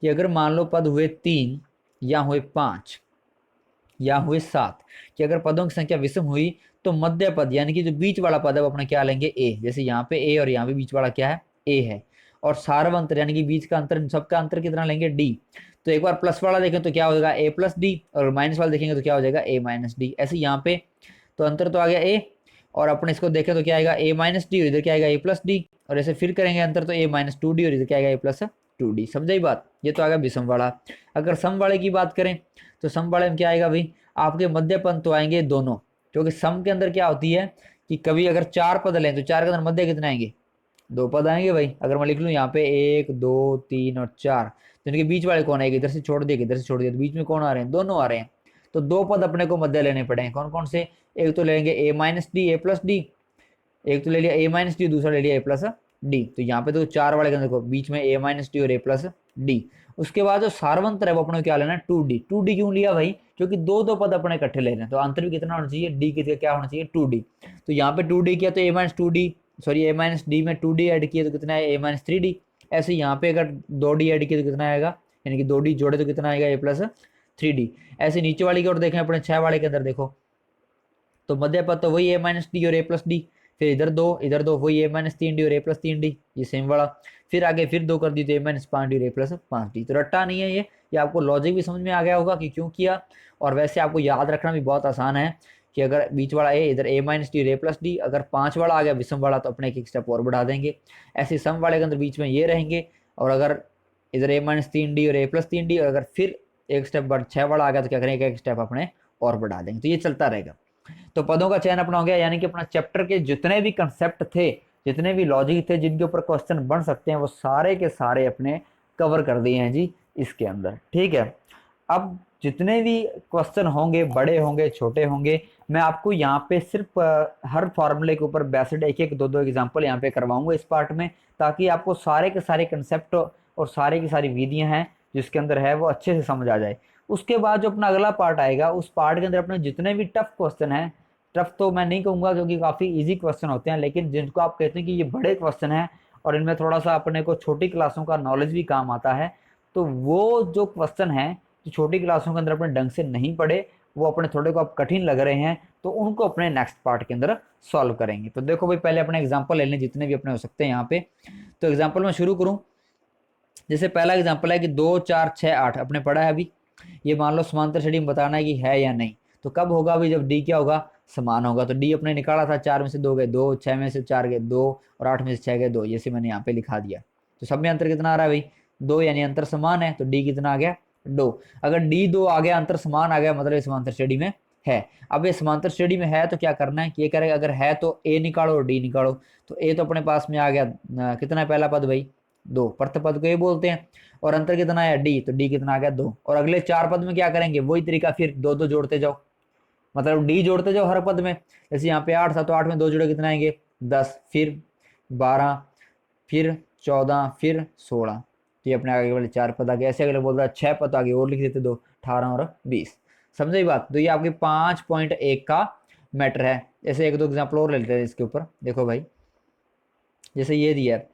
कि अगर मान लो पद हुए 3 या हुए 5 या हुए 7, कि अगर पदों की संख्या विषम हुई तो मध्य पद यानी कि जो बीच वाला पद है वो अपना क्या लेंगे, ए। जैसे यहाँ पे ए और यहाँ पे बीच वाला क्या है, ए है। और सार्वंतर यानी कि बीच का अंतर, सबका अंतर कितना लेंगे, डी। तो एक बार प्लस वाला देखें तो क्या हो जाएगा, ए प्लस डी, और माइनस वाला देखेंगे तो क्या हो जाएगा, ए माइनस डी। ऐसे यहाँ पे तो अंतर तो आ गया ए, और अपने इसको देखें तो क्या आएगा, ए माइनस डी, और इधर क्या आएगा, ए प्लस डी। और ऐसे फिर करेंगे अंतर तो ए माइनस 2 डी, और इधर क्या आएगा, ए प्लस 2 डी। समझाई बात, ये तो आ गया विषम वाला। अगर सम वाले की बात करें तो सम वाले में क्या आएगा भाई, आपके मध्य पद तो आएंगे दोनों, क्योंकि सम के अंदर क्या होती है कि कभी अगर 4 पद लें तो 4 के अंदर मध्य कितने आएंगे, 2 पद आएंगे भाई। अगर मैं लिख लूँ यहाँ पे 1 2 3 और 4, तो इनके बीच वाले कौन आएंगे, इधर से छोड़ दिए इधर से छोड़ दिया, तो बीच में कौन आ रहे हैं, दोनों आ रहे हैं। तो 2 पद अपने को मध्य लेने पड़ेंगे, कौन कौन से, एक तो लेंगे ए माइनस डी, ए प्लस डी, एक तो ले लिया ए माइनस डी, दूसरा ले लिया ए प्लस डी। तो यहाँ पे तो 4 वाले के अंदर देखो बीच में ए माइनस डी और ए प्लस डी। उसके बाद जो सार्वंतर है वो अपने क्या लेना है 2d। 2d क्यों लिया भाई, क्योंकि दो दो पद अपने इकट्ठे ले रहे हैं, तो अंतर भी कितना होना चाहिए डी की क्या होना चाहिए 2d। तो यहाँ पे 2d किया तो ए माइनस 2d, सॉरी ए माइनस डी में 2d ऐड किया तो कितना है ए माइनस 3d। ऐसे यहाँ पे अगर 2d ऐड किया तो कितना आएगा, यानी कि 2d जोड़े तो कितना आएगा ए प्लस 3d। ऐसे नीचे वाली की ओर देखें अपने 6 वाले के अंदर देखो, तो मध्य पद तो वही ए माइनस डी और ए प्लस डी, फिर इधर दो वही ए माइनस 3d और ए प्लस 3d, ये सेम वाला। फिर आगे फिर 2 कर दी तो ए माइनस 5d और ए प्लस 5d। तो रट्टा नहीं है ये आपको लॉजिक भी समझ में आ गया होगा कि क्यों किया। और वैसे आपको याद रखना भी बहुत आसान है कि अगर बीच वाला ए इधर ए माइनस डी और ए प्लस डी, अगर 5 वाला आ गया विषम वाला तो अपने एक स्टेप और बढ़ा देंगे। ऐसे सम वाले के अंदर बीच में ये रहेंगे, और अगर इधर ए माइनस 3d और ए प्लस 3d, और अगर फिर एक स्टेप बढ़ 6 वाला आ गया तो क्या करेंगे एक स्टेप अपने और बढ़ा देंगे। तो ये चलता रहेगा। तो पदों का चयन अपना हो गया, यानी कि अपना चैप्टर के जितने भी कंसेप्ट थे, जितने भी लॉजिक थे जिनके ऊपर क्वेश्चन बन सकते हैं, वो सारे के सारे अपने कवर कर दिए हैं जी इसके अंदर। ठीक है, अब जितने भी क्वेश्चन होंगे, बड़े होंगे छोटे होंगे, मैं आपको यहाँ पे सिर्फ हर फॉर्मूले के ऊपर बेसिड एक एक दो दो एग्जाम्पल यहाँ पे करवाऊंगा इस पार्ट में, ताकि आपको सारे के सारे कंसेप्ट और सारे की सारी विधियां हैं जिसके अंदर है वो अच्छे से समझ आ जाए। उसके बाद जो अपना अगला पार्ट आएगा, उस पार्ट के अंदर अपने जितने भी टफ क्वेश्चन हैं, टफ तो मैं नहीं कहूँगा क्योंकि काफ़ी इजी क्वेश्चन होते हैं, लेकिन जिनको आप कहते हैं कि ये बड़े क्वेश्चन हैं और इनमें थोड़ा सा अपने को छोटी क्लासों का नॉलेज भी काम आता है, तो वो जो क्वेश्चन हैं जो छोटी क्लासों के अंदर अपने ढंग से नहीं पढ़े, वो अपने थोड़े को आप कठिन लग रहे हैं, तो उनको अपने नेक्स्ट पार्ट के अंदर सॉल्व करेंगे। तो देखो भाई, पहले अपने एग्जाम्पल ले लें जितने भी अपने हो सकते हैं यहाँ पे। तो एग्जाम्पल मैं शुरू करूँ, जैसे पहला एग्जाम्पल है कि 2 4 6 8 अपने पढ़ा है अभी। ये मान लो समांतर श्रेणी में बताना है कि है या नहीं, तो कब होगा अभी, जब डी क्या होगा समान होगा। तो डी अपने निकाला था, 4 में से 2 गए 2, 6 में से 4 गए 2, और 8 में से 6 गए 2, जैसे मैंने यहाँ पे लिखा दिया। तो सब में अंतर कितना आ रहा है भाई 2, यानी अंतर समान है, तो डी कितना आ गया 2। अगर डी 2 आ गया, अंतर समान आ गया, मतलब ये समांतर श्रेणी में है। अब ये समांतर श्रेणी में है तो क्या करना है, ये करेगा अगर है तो ए निकालो और डी निकालो। तो ए तो अपने पास में आ गया, कितना है पहला पद भाई 2, प्रथ पद को ये बोलते हैं, और अंतर कितना है डी, तो डी कितना आ गया 2। और अगले 4 पद में क्या करेंगे, वही तरीका, फिर 2 2 जोड़ते जाओ, मतलब डी जोड़ते जाओ हर पद में। जैसे यहाँ पे 8 था तो 8 में 2 जोड़े कितना आएंगे 10, फिर 12, फिर 14, फिर 16। तो ये अपने आगे वाले 4 पद आ गए। ऐसे अगले बोल रहा है 6 पद आगे और लिख देते 2, 18 और 20। समझे बात। तो ये आपके 5.1 का मैटर है। ऐसे एक दो एग्जाम्पल और ले लेते हैं इसके ऊपर। देखो भाई, जैसे ये दिया है,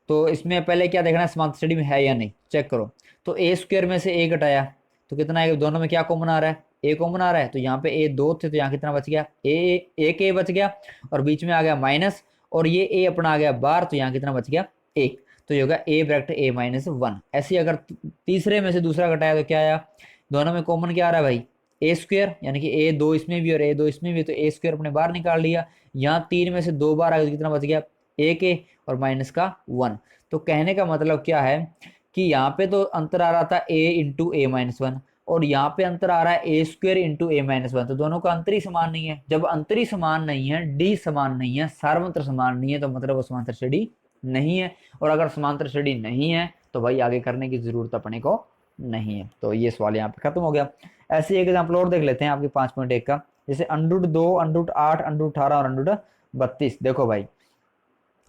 तो इसमें पहले क्या देखना है, समांतर श्रेणी में है या नहीं, चेक करो। तो ए स्क्वायर में से ए घटाया तो कितना आएगा, दोनों में क्या कॉमन आ रहा है, ए कॉमन आ रहा है। तो यहाँ पे ए 2 थे तो यहाँ कितना बच गया, एक ए बच गया, और बीच में आ गया माइनस, और ये ए अपना आ गया बार, तो यहाँ कितना बच गया 1। तो ये होगा ए ब्रैकेट ए माइनस 1। ऐसे अगर तीसरे में से दूसरा घटाया तो क्या आया, दोनों में कॉमन क्या आ रहा है भाई ए स्क्वायर, यानी कि ए 2 इसमें भी और ए 2 इसमें भी, तो ए स्क्वायर अपने बाहर निकाल लिया। यहाँ 3 में से 2 बार आ गया तो कितना बच गया, एक ए और माइनस का 1। तो कहने का मतलब क्या है कि यहाँ पे तो अंतर आ रहा था a इंटू ए माइनस 1, और यहाँ पे अंतर आ रहा है ए स्क्वायर इंटू ए माइनस 1। तो दोनों का अंतर ही समान नहीं है। जब अंतर ही समान नहीं है, डी समान नहीं है, सार्वत्र समान नहीं है, तो मतलब वो समांतर श्रेणी नहीं है। और अगर समांतर श्रेणी नहीं है तो भाई आगे करने की जरूरत अपने को नहीं है। तो ये सवाल यहाँ पे खत्म हो गया। ऐसे एक एग्जाम्पल और देख लेते हैं आपके 5.1 का, जैसे अंडूट 2, अंडूट 8, अंडूट 18 और अंडूट 32। देखो भाई,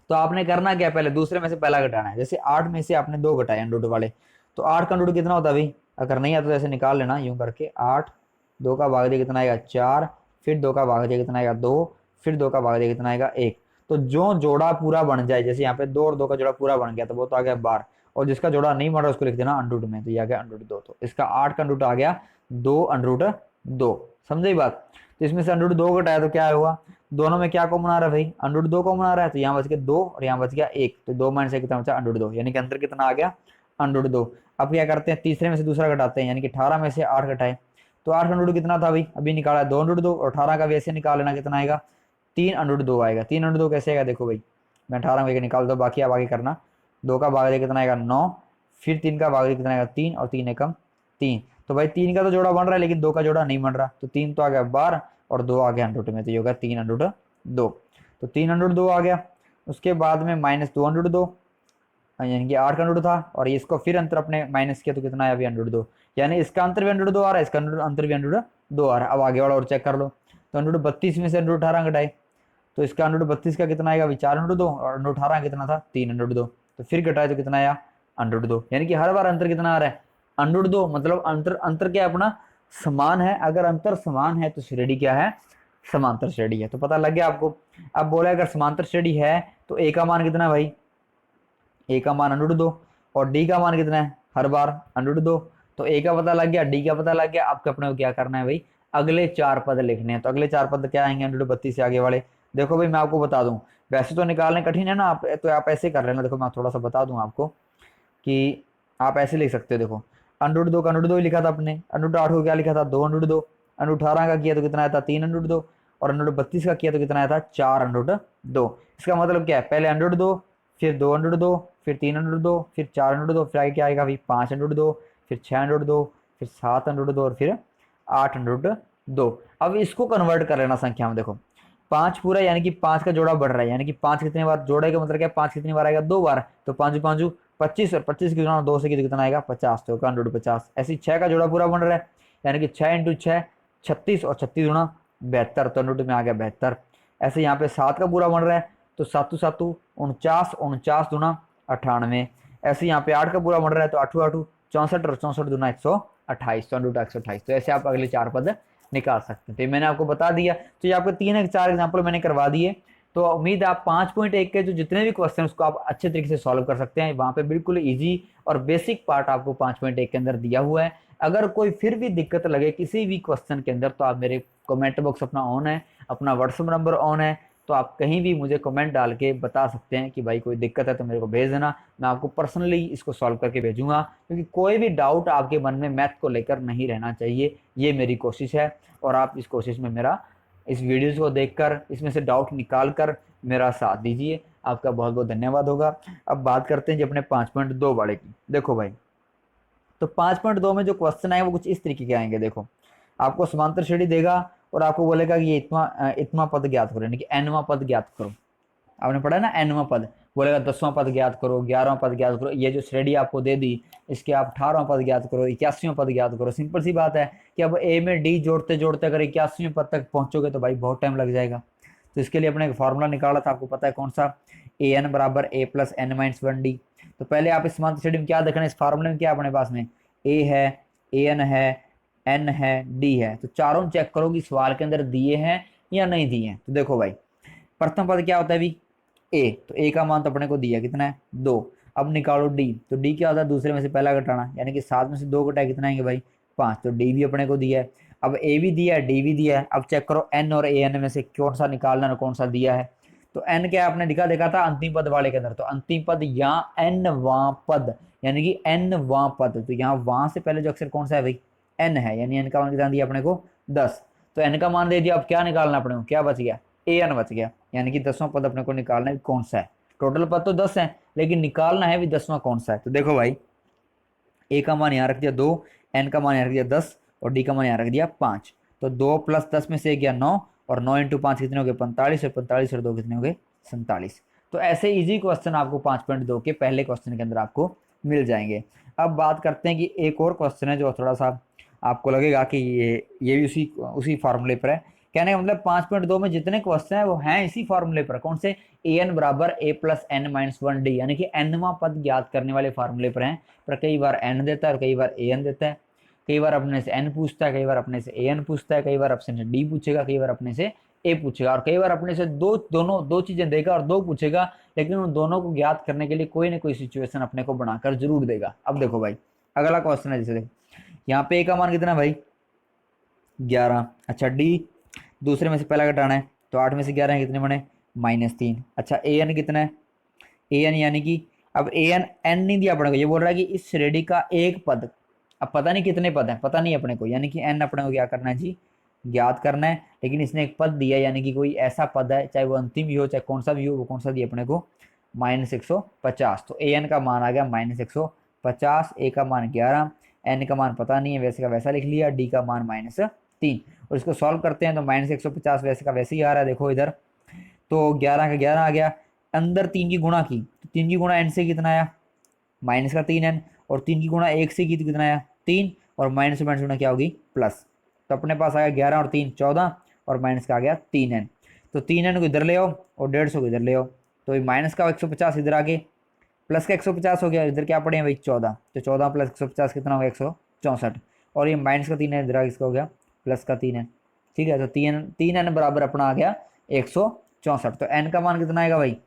तो आपने करना क्या, पहले दूसरे में से पहला घटाना है। जैसे 8 में से आपने 2 घटाए अंडूट वाले, तो 8 का अंडूट कितना होता है भाई, अगर नहीं आता तो ऐसे निकाल लेना यूं करके, 8, 2 का भाग दिया कितना आएगा 4, फिर 2 का भाग दिया कितना आएगा 2, फिर 2 का भाग दिया कितना आएगा 1। तो जो जोड़ा पूरा बन जाए, जैसे यहाँ पे 2 और 2 का जोड़ा पूरा बन गया तो वो तो आ गया 12, और जिसका जोड़ा नहीं बन रहा उसको लिख देना अंडरूट में, तो ये आ गया अंडरूट 2। तो इसका 8 का अंडरूट आ गया 2 अंडरूट 2। समझे बात। तो इसमें से अंडरूट 2 घटाया तो क्या हुआ, दोनों में क्या कॉमन आ रहा है भाई, अंडरूट 2 कॉमन आ रहा है, तो यहाँ बच गया 2 और यहाँ बच गया 1। तो 2 माइनस 1 कितना बचा अंडरूट 2, यानी कि अंतर कितना आ गया अंडरूट 2। अब क्या करते हैं, तीसरे में से दूसरा घटाते हैं, यानी कि 18 में से 8 घटाए, तो 8 का अंडरूट कितना था भाई, अभी निकाला 2 अंडरूट 2, और 18 का वैसे निकाल लेना कितना आएगा 3 अंडरूट 2 आएगा। 3 अंडरूट 2 कैसे आएगा, देखो भाई मैं 18 में निकाल दो, बाकी आप आगे करना। 2 का भाग कितना आएगा 9, फिर 3 का भाग कितना आएगा 3, और 3 एकम 3। तो भाई 3 का तो जोड़ा बन रहा है लेकिन 2 का जोड़ा नहीं बन रहा, तो 3 तो आ गया 12 और 2 आ गया अंडरूट में, तो ये होगा 3 अंडरूट 2। तो 3 अंडरूट 2 आ गया। उसके बाद में माइनस 2 अंडरूट 2, यानी कि 8 का अंडरूट था, और इसको फिर अंतर अपने माइनस किया तो कितना आया अभी अंडरूट 2, यानी इसका अंतर भी अंडरूट 2 आ रहा है, इसका अंतर भी अंडरूट 2 आ रहा है। अब आगे वाला और चेक कर लो। तो अंडरूट 32 में से अंडरूट 18 घटाए तो इसका अंडर रूट 32 का कितना आएगा भाई 4 अंडर रूट 2, और अंडर 18 कितना था 3 अंडर रूट 2। तो फिर घटाए तो कितना आया अंडर रूट 2, यानी कि हर बार अंतर कितना आ रहा है अंडर रूट 2, मतलब अंतर अंतर क्या है अपना समान है। अगर अंतर समान है तो श्रेणी क्या है समांतर श्रेणी है। तो पता लग गया आपको। अब बोला अगर समांतर श्रेणी है तो ए का मान कितना है भाई, ए का मान अंडर रूट 2 और डी का मान कितना है हर बार अंडर रूट 2। तो ए का पता लग गया, डी का पता लग गया। आपको अपने को क्या करना है भाई, अगले 4 पद लिखने हैं। तो अगले 4 पद क्या आएंगे अंडर रूट 32 से आगे वाले। देखो भाई मैं आपको बता दूं, वैसे तो निकालने कठिन है ना, आप तो आप ऐसे कर लेना। देखो मैं थोड़ा सा बता दूं आपको कि आप ऐसे लिख सकते हो। देखो अंडर रूट 2 का अंडर रूट 2 ही लिखा था अपने, अंडर रूट 8 को क्या लिखा था 2 अंडर रूट 2, अंडर रूट 18 का किया तो कितना आया था 3 अंडर रूट 2, और अंडर रूट 32 का किया तो कितना आया था 4 अंडर रूट 2। इसका मतलब क्या है, पहले अंडर रूट 2, फिर 2 अंडर रूट 2, फिर 3 अंडर रूट 2, फिर 4 अंडर रूट 2, फिर आगे क्या आएगा भाई 5 अंडर रूट 2, फिर 6 अंडर रूट 2, फिर 7 अंडर रूट 2 और फिर 8 अंडर रूट 2। अब इसको कन्वर्ट कर लेना संख्या में। देखो 5 पूरा यानी कि 5 का जोड़ा बढ़ रहा है, यानी कि 5 कितने बार जोड़ेगा मतलब क्या 5 कितनी बार आएगा 2 बार। तो 5 5 25, और 25 की गुणा 2 से कितना आएगा 50, तो 150। ऐसे 6 का जोड़ा पूरा बन रहा है, यानी कि 6 इंटू 6 36, और 36 गुणा 72, तो अंडर में आ गया 72। ऐसे यहाँ पे 7 का पूरा बन रहा है, तो 7 7 49, 49 गुणा 98। ऐसे यहाँ पे 8 का पूरा बन रहा है, तो 8 8 64, और 64 गुणा 128, तो अंडर 128। तो ऐसे आप अगले 4 पद निकाल सकते हैं। तो ये मैंने आपको बता दिया। तो ये आपको 3 4 एग्जाम्पल मैंने करवा दिए। तो उम्मीद है आप 5.1 के जो जितने भी क्वेश्चन उसको आप अच्छे तरीके से सॉल्व कर सकते हैं। वहाँ पे बिल्कुल इजी और बेसिक पार्ट आपको 5.1 के अंदर दिया हुआ है। अगर कोई फिर भी दिक्कत लगे किसी भी क्वेश्चन के अंदर, तो आप मेरे कमेंट बॉक्स अपना ऑन है, अपना व्हाट्सएप नंबर ऑन है, तो आप कहीं भी मुझे कमेंट डाल के बता सकते हैं कि भाई कोई दिक्कत है तो मेरे को भेज देना। मैं आपको पर्सनली इसको सॉल्व करके भेजूंगा, क्योंकि कोई भी डाउट आपके मन में मैथ को लेकर नहीं रहना चाहिए, ये मेरी कोशिश है। और आप इस कोशिश में मेरा इस वीडियोज़ को देखकर इसमें से डाउट निकाल कर मेरा साथ दीजिए। आपका बहुत बहुत धन्यवाद होगा। अब बात करते हैं जी अपने 5.2 वाले की। देखो भाई, तो 5.2 में जो क्वेश्चन आए वो कुछ इस तरीके के आएंगे। देखो आपको समांतर श्रेणी देगा और आपको बोलेगा कि ये इतना पद ज्ञात करो, यानी कि nवां पद ज्ञात करो। आपने पढ़ा ना nवां पद, बोलेगा 10वां पद ज्ञात करो, 11वां पद ज्ञात करो। ये जो श्रेणी आपको दे दी इसके आप 18वां पद ज्ञात करो, 81वां पद ज्ञात करो। सिंपल सी बात है कि अब ए में डी जोड़ते जोड़ते अगर 81वें पद तक पहुंचोगे तो भाई बहुत टाइम लग जाएगा। तो इसके लिए अपने एक फॉर्मूला निकाला था, आपको पता है कौन सा, ए एन बराबर ए प्लस एन माइनस 1 डी। तो पहले आप इस समांतर श्रेणी में क्या देखना है, इस फार्मूले में क्या अपने पास में ए है, ए एन है, एन है, डी है। तो चारों चेक करो कि सवाल के अंदर दिए हैं या नहीं दिए हैं। तो देखो भाई प्रथम पद क्या होता है अभी ए, तो ए का मान तो अपने को दिया कितना है 2। अब निकालो डी, तो डी क्या होता है दूसरे में से पहला घटाना, यानी कि 7 में से 2 घटाए कितना आएंगे भाई 5। तो डी भी अपने को दिया है। अब ए भी दिया है, डी भी दिया है। अब चेक करो एन और ए एन में से कौन सा निकालना है, कौन सा दिया है। तो एन क्या आपने देखा था अंतिम पद वाले के अंदर, तो अंतिम पद या एन वां पद, यानी कि एन वां पद। तो यहाँ वहां से पहले जो अक्षर कौन सा है भाई एन है, यानी एन का मान कितना दिया अपने को 10। तो एन का मान दे दिया। अब क्या निकालना अपने को, क्या बच गया ए एन बच गया, यानी कि 10वां पद अपने को निकालना है कौन सा है। टोटल पद तो 10 है, लेकिन निकालना है भी 10वां कौन सा है। तो देखो भाई ए का मान यहाँ रख दिया 2, एन का मान यहाँ रख दिया 10, और डी का मान यहाँ रख दिया 5। तो 2 + 10 में से गया 9, और 9 × 5 कितने हो गए 45, और 45 और 2 कितने हो गए 47। तो ऐसे इजी क्वेश्चन आपको 5.2 के पहले क्वेश्चन के अंदर आपको मिल जाएंगे। अब बात करते हैं कि एक और क्वेश्चन है जो थोड़ा सा आपको लगेगा कि ये भी उसी उसी फार्मूले पर है। कहने का मतलब 5.2 में जितने क्वेश्चन है वो हैं इसी फार्मूले पर। कौन से, ए एन बराबर ए प्लस एन माइनस 1 डी, यानी कि nवां पद ज्ञात करने वाले फार्मूले पर हैं। पर कई बार एन देता है और कई बार ए एन देता है, कई बार अपने से एन पूछता है, कई बार अपने से ए एन पूछता है, कई बार अपने से डी पूछेगा, कई बार अपने से ए पूछेगा, और कई बार अपने से दो चीजें देगा और 2 पूछेगा। लेकिन उन दोनों को ज्ञात करने के लिए कोई ना कोई सिचुएशन अपने को बनाकर जरूर देगा। अब देखो भाई अगला क्वेश्चन है, जैसे देखो यहाँ पे ए का मान कितना है भाई 11। अच्छा डी दूसरे में से पहला घटाना है, तो 8 में से 11 कितने बने -3। अच्छा ए एन कितना है, ए एन यानी कि अब ए एन एन नहीं दिया अपने को, ये बोल रहा है कि इस श्रेणी का एक पद, अब पता नहीं कितने पद हैं, पता नहीं अपने को, यानी कि एन अपने को क्या करना है जी ज्ञात करना है। लेकिन इसने एक पद दिया, यानी कि कोई ऐसा पद है, चाहे वो अंतिम भी हो चाहे कौन सा भी हो, वो कौन सा दिया अपने को -150। तो ए एन का मान आ गया -150, ए का मान 11, एन का मान पता नहीं है वैसे का वैसा लिख लिया, डी का मान -3। और इसको सॉल्व करते हैं तो -150 वैसे का वैसे ही आ रहा है। देखो इधर तो 11 का 11 आ गया, अंदर 3 की गुणा की, तो 3 की गुणा एन से कितना आया -3n, और 3 की गुणा 1 से की तो कितना आया 3, और माइनस से माइनस गुणा क्या होगी प्लस। तो अपने पास आ गया 11 और 3 14, और माइनस का आ गया 3n। तो 3n को इधर ले आओ और 150 को इधर ले आओ, तो माइनस का 150 इधर आगे, प्लस का 150 हो गया, इधर क्या पड़े हैं भाई 14, तो 14 प्लस 150 कितना हो गया 164, और ये माइनस का 3n इधर आगे, इसका हो गया प्लस का 3n। ठीक है, तो 3n बराबर अपना आ गया 164। तो n का मान कितना आएगा भाई,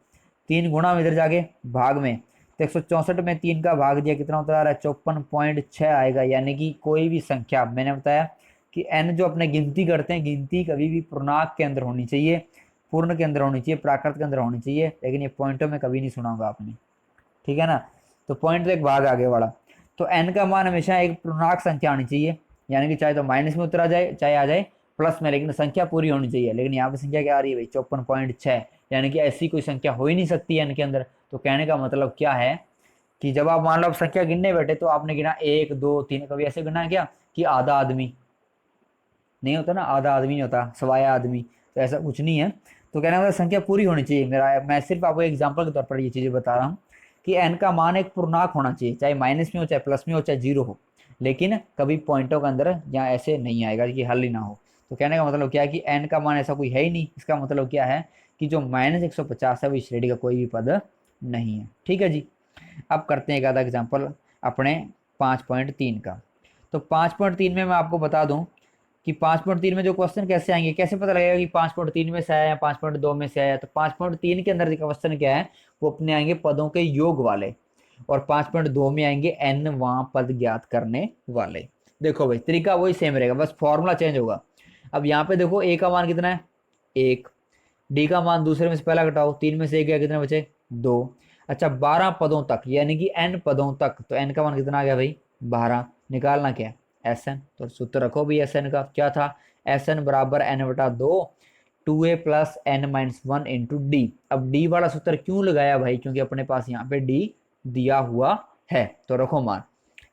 3 गुणा में इधर जाके भाग में, तो 164 में 3 का भाग दिया कितना होता आ रहा है 54.6 आएगा। यानी कि कोई भी संख्या, मैंने बताया कि n जो अपने गिनती करते हैं, गिनती कभी भी पूर्णांक के अंदर होनी चाहिए, पूर्ण के अंदर होनी चाहिए, प्राकृत के अंदर होनी चाहिए, लेकिन ये पॉइंटों में कभी नहीं सुना होगा आपने। ठीक है ना, तो पॉइंट तो एक भाग आगे वाला। तो n का मान हमेशा एक पूर्णांक संख्या आनी चाहिए, यानी कि चाहे तो माइनस में उतर आ जाए चाहे आ जाए प्लस में, लेकिन संख्या पूरी होनी चाहिए। लेकिन यहाँ पे संख्या क्या आ रही है भाई 54.6, यानी कि ऐसी कोई संख्या हो ही नहीं सकती है n के अंदर। तो कहने का मतलब क्या है कि जब आप मान लो संख्या गिनने बैठे तो आपने गिना 1 2 3, कभी ऐसे गिना है क्या कि आधा आदमी नहीं होता ना, आधा आदमी नहीं होता, सवाया आदमी, तो ऐसा कुछ नहीं है। तो कहने का मतलब संख्या पूरी होनी चाहिए मेरा, मैं सिर्फ आपको एग्जांपल के तौर पर ये चीज़ें बता रहा हूँ कि n का मान एक पूर्णांक होना चाहिए, चाहे माइनस में हो चाहे प्लस में हो चाहे जीरो हो, लेकिन कभी पॉइंटों के अंदर यहाँ ऐसे नहीं आएगा कि हल ही ना हो। तो कहने का मतलब क्या है कि n का मान ऐसा कोई है ही नहीं। इसका मतलब क्या है कि जो -150 है वो इस श्रेणी का कोई भी पद नहीं है। ठीक है जी, अब करते हैं एक आधा एग्जाम्पल अपने 5.3 का। तो 5.3 में मैं आपको बता दूं कि 5.3 में जो क्वेश्चन कैसे आएंगे, कैसे पता लगेगा कि 5.3 में से आया या 5.2 में से आया। तो 5.3 के अंदर क्वेश्चन क्या है, वो अपने आएंगे पदों के योग वाले, और 5.2 में आएंगे n वहां पद ज्ञात करने वाले। देखो भाई तरीका वही सेम रहेगा, बस फॉर्मूला चेंज होगा। अब यहाँ पे देखो a का मान कितना है 1, d का मान दूसरे में से पहला घटाओ, 3 में से 1 गया कितने बचे 2। अच्छा 12 पदों तक यानी कि n पदों तक, तो n का मान कितना आ गया भाई 12। निकालना क्या है Sn, तो सूत्र रखो भी Sn का क्या था, Sn बराबर n/2 2a plus n minus 1 into D. अब d वाला सूत्र क्यों लगाया भाई, क्योंकि अपने पास यहाँ पे d दिया हुआ है। तो रखो मान,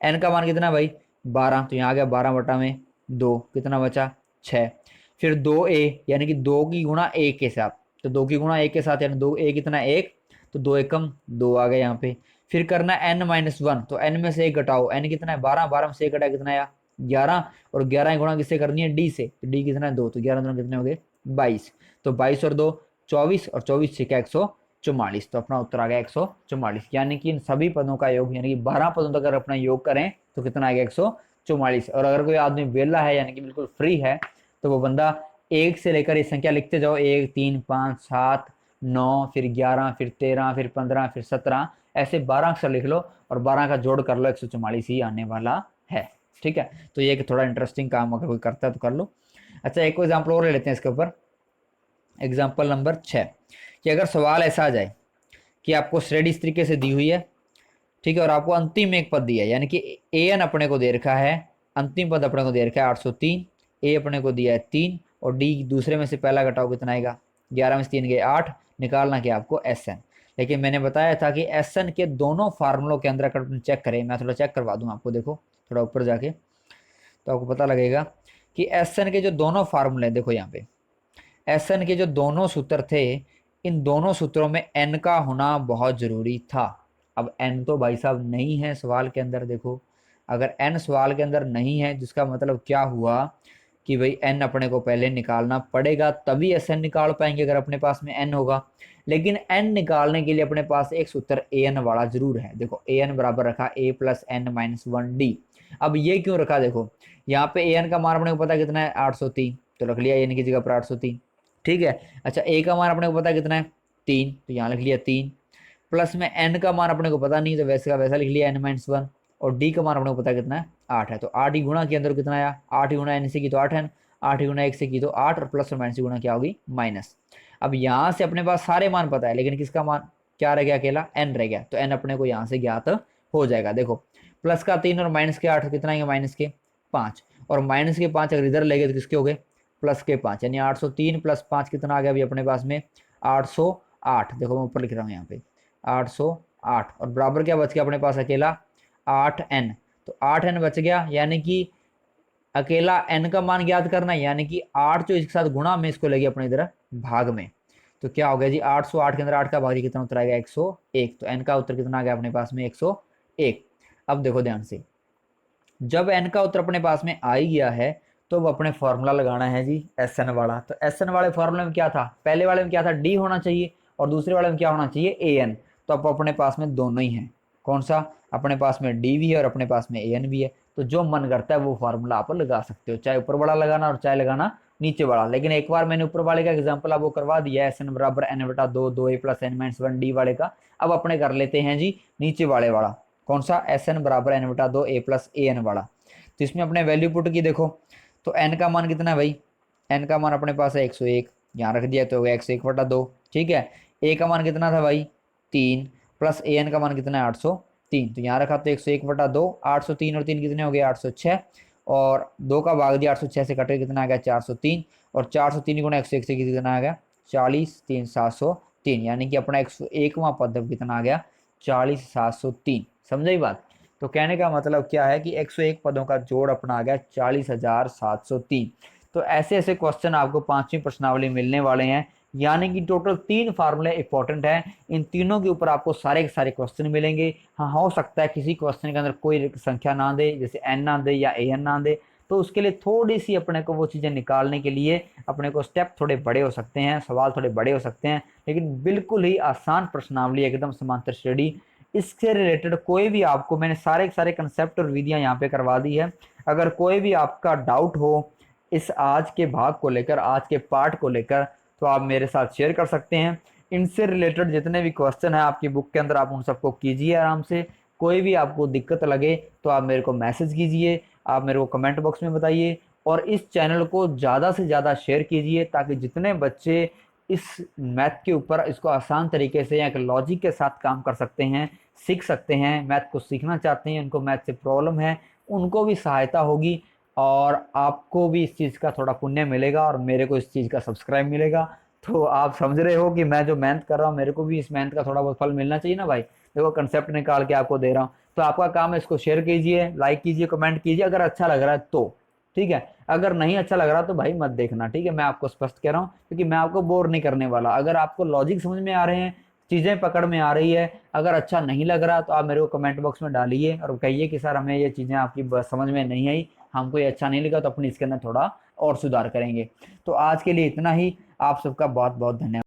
n का मान कितना भाई 12, तो यहाँ आ गया 12/2, कितना बचा 6। फिर 2a यानी कि 2 की गुणा a के साथ, तो 2 की गुणा a के साथ यानी 2a कितना 1, तो 2 एकम 2 आ गया यहाँ पे। फिर करना n माइनस 1, तो n में से 1 घटाओ, n कितना है 12, 12 में से 1 घटा कितना आया 11, और 11 की गुणा किससे करनी है d से, तो d कितना है 2, तो 11 दोनों कितने हो गए 22, तो 22 और 2 24, और 24 से क्या 144, तो अपना उत्तर आ गया 144। यानी कि इन सभी पदों का योग, यानी कि 12 पदों तक अगर अपना योग करें तो कितना आएगा 144। और अगर कोई आदमी वेला है यानी कि बिल्कुल फ्री है, तो वो बंदा 1 से लेकर ये संख्या लिखते जाओ, 1 3 5 7 9 फिर 11 फिर 13 फिर 15 फिर 17, ऐसे 12 अक्षर लिख लो और 12 का जोड़ कर लो, 144 ही आने वाला है। ठीक है, तो ये एक थोड़ा इंटरेस्टिंग काम अगर कोई करता है तो कर लो। अच्छा एक एग्जाम्पल और ले लेते हैं इसके ऊपर, एग्जाम्पल नंबर 6, कि अगर सवाल ऐसा आ जाए कि आपको श्रेणी इस तरीके से दी हुई है, ठीक है, और आपको अंतिम में एक पद दिया है, यानी कि an अपने को दे रखा है, अंतिम पद अपने को दे रखा है 803, a अपने को दिया है 3, और d दूसरे में से पहला घटाओ कितना आएगा 11 में से 3 गए 8, निकालना क्या आपको Sn। लेकिन मैंने बताया था कि Sn के दोनों फार्मूलों के अंदर अगर चेक करें, मैं थोड़ा चेक करवा दूँ आपको, देखो थोड़ा ऊपर जाके तो आपको पता लगेगा कि Sn के जो दोनों फार्मूले, देखो यहाँ पे Sn के जो दोनों सूत्र थे, इन दोनों सूत्रों में n का होना बहुत जरूरी था। अब n तो भाई साहब नहीं है सवाल के अंदर, देखो अगर n सवाल के अंदर नहीं है जिसका मतलब क्या हुआ कि भाई n अपने को पहले निकालना पड़ेगा, तभी Sn निकाल पाएंगे अगर अपने पास में n होगा। लेकिन n निकालने के लिए अपने पास एक सूत्र an वाला जरूर है। देखो an बराबर रखा a plus n minus 1d। अब ये क्यों रखा, देखो यहाँ पे an का मान अपने को पता कितना है 803, तो रख लिया n की जगह पर 803। ठीक है, अच्छा a का मान अपने को पता कितना है 3, तो यहाँ लिख लिया 3, प्लस में n का मान अपने को पता नहीं, तो वैसे का वैसा लिख लिया n माइनस 1, और d का मान अपने को पता कितना है 8 है, तो 8 ही गुणा के अंदर कितना आया 8 ही गुणा n से की तो 8n, 8 ही गुणा 1 से की तो 8, और प्लस और माइनस की गुणा क्या होगी माइनस। अब यहाँ से अपने पास सारे मान पता है, लेकिन किसका मान क्या रह गया अकेला n रह गया, तो n अपने को यहाँ से ज्ञात हो जाएगा। देखो प्लस का 3 और माइनस के 8 कितना आएंगे माइनस के 5, और माइनस के 5 अगर इधर ले गए तो किसके हो गए प्लस के 5, यानी 803 प्लस 5 कितना आ गया अभी अपने पास में 808। देखो मैं ऊपर लिख रहा हूँ यहाँ पे 808, और बराबर क्या बच गया अपने पास अकेला 8n, तो 8n बच गया, यानी कि अकेला n का मान ज्ञात करना है, यानी कि 8 जो इसके साथ गुणा में इसको लेगी अपने इधर भाग में, तो क्या हो गया जी 808 के अंदर 8 का भाग कितना उत्तर आएगा 101, तो n का उत्तर कितना आ गया अपने पास में 101। अब देखो ध्यान से, जब n का उत्तर अपने पास में आ ही गया है तो अब अपने फॉर्मूला लगाना है जी एस एन वाला। तो एस एन वाले फॉर्मूले में क्या था, पहले वाले में क्या था, डी होना चाहिए, और दूसरे वाले में क्या होना चाहिए, ए एन। तो अब अपने पास में दोनों ही हैं, कौन सा, अपने पास में डी भी है और अपने पास में ए एन भी है। तो जो मन करता है वो फार्मूला आप लगा सकते हो, चाहे ऊपर वाला लगाना और चाहे लगाना नीचे वाला। लेकिन एक बार मैंने ऊपर वाले का एग्जाम्पल आपको करवा दिया, एस एन बराबर एन बटा दो, दो A plus N minus one D वाले का। अब अपने कर लेते हैं जी नीचे वाले वाला, कौन सा, एस एन बराबर एन बटा दो ए प्लस ए एन वाला। तो इसमें अपने वैल्यू पुट की देखो, तो एन का मान कितना है भाई, एन का मान अपने पास है 101, यहाँ रख दिया तो 101 बटा दो, ठीक है। ए का मान कितना था भाई 3, प्लस ए एन का मान कितना है 803, तो यहाँ रखा तो 101 बटा दो, 803 और 3 कितने हो गए 806, और 2 का भाग दिया 806 से कटे कितना आ गया 403, और 403 गुणा 101 से कितना आ गया 40, 3 703, यानी कि अपना 101वां पद कितना आ गया 40,703। समझे बात। तो कहने का मतलब क्या है कि 101 पदों का जोड़ अपना आ गया 40,703। तो ऐसे ऐसे क्वेश्चन आपको पांचवी प्रश्नावली मिलने वाले हैं, यानी कि टोटल 3 फार्मूले इंपॉर्टेंट हैं, इन तीनों के ऊपर आपको सारे के सारे क्वेश्चन मिलेंगे। हाँ, हो सकता है किसी क्वेश्चन के अंदर कोई संख्या ना दे, जैसे एन ना दे या ए एन ना दे, तो उसके लिए थोड़ी सी अपने को वो चीज़ें निकालने के लिए अपने को स्टेप थोड़े बड़े हो सकते हैं, सवाल थोड़े बड़े हो सकते हैं, लेकिन बिल्कुल ही आसान प्रश्नावली, एकदम समांतर श्रेणी। इससे रिलेटेड कोई भी आपको, मैंने सारे सारे कंसेप्ट और विधियां यहाँ पे करवा दी है। अगर कोई भी आपका डाउट हो इस आज के भाग को लेकर, आज के पार्ट को लेकर, तो आप मेरे साथ शेयर कर सकते हैं। इनसे रिलेटेड जितने भी क्वेश्चन है आपकी बुक के अंदर, आप उन सबको कीजिए आराम से। कोई भी आपको दिक्कत लगे तो आप मेरे को मैसेज कीजिए, आप मेरे को कमेंट बॉक्स में बताइए, और इस चैनल को ज़्यादा से ज़्यादा शेयर कीजिए, ताकि जितने बच्चे इस मैथ के ऊपर इसको आसान तरीके से या एक लॉजिक के साथ काम कर सकते हैं, सीख सकते हैं, मैथ को सीखना चाहते हैं, उनको मैथ से प्रॉब्लम है, उनको भी सहायता होगी, और आपको भी इस चीज़ का थोड़ा पुण्य मिलेगा, और मेरे को इस चीज़ का सब्सक्राइब मिलेगा। तो आप समझ रहे हो कि मैं जो मेहनत कर रहा हूँ, मेरे को भी इस मेहनत का थोड़ा बहुत फल मिलना चाहिए ना भाई। देखो कंसेप्ट निकाल के आपको दे रहा हूँ, तो आपका काम है इसको शेयर कीजिए, लाइक कीजिए, कमेंट कीजिए अगर अच्छा लग रहा है तो, ठीक है। अगर नहीं अच्छा लग रहा तो भाई मत देखना, ठीक है। मैं आपको स्पष्ट कह रहा हूँ, क्योंकि मैं आपको बोर नहीं करने वाला। अगर आपको लॉजिक समझ में आ रहे हैं, चीज़ें पकड़ में आ रही है, अगर अच्छा नहीं लग रहा तो आप मेरे को कमेंट बॉक्स में डालिए और कहिए कि सर हमें ये चीज़ें आपकी समझ में नहीं आई, हमको ये अच्छा नहीं लगा, तो अपनी इसके अंदर थोड़ा और सुधार करेंगे। तो आज के लिए इतना ही, आप सबका बहुत बहुत धन्यवाद।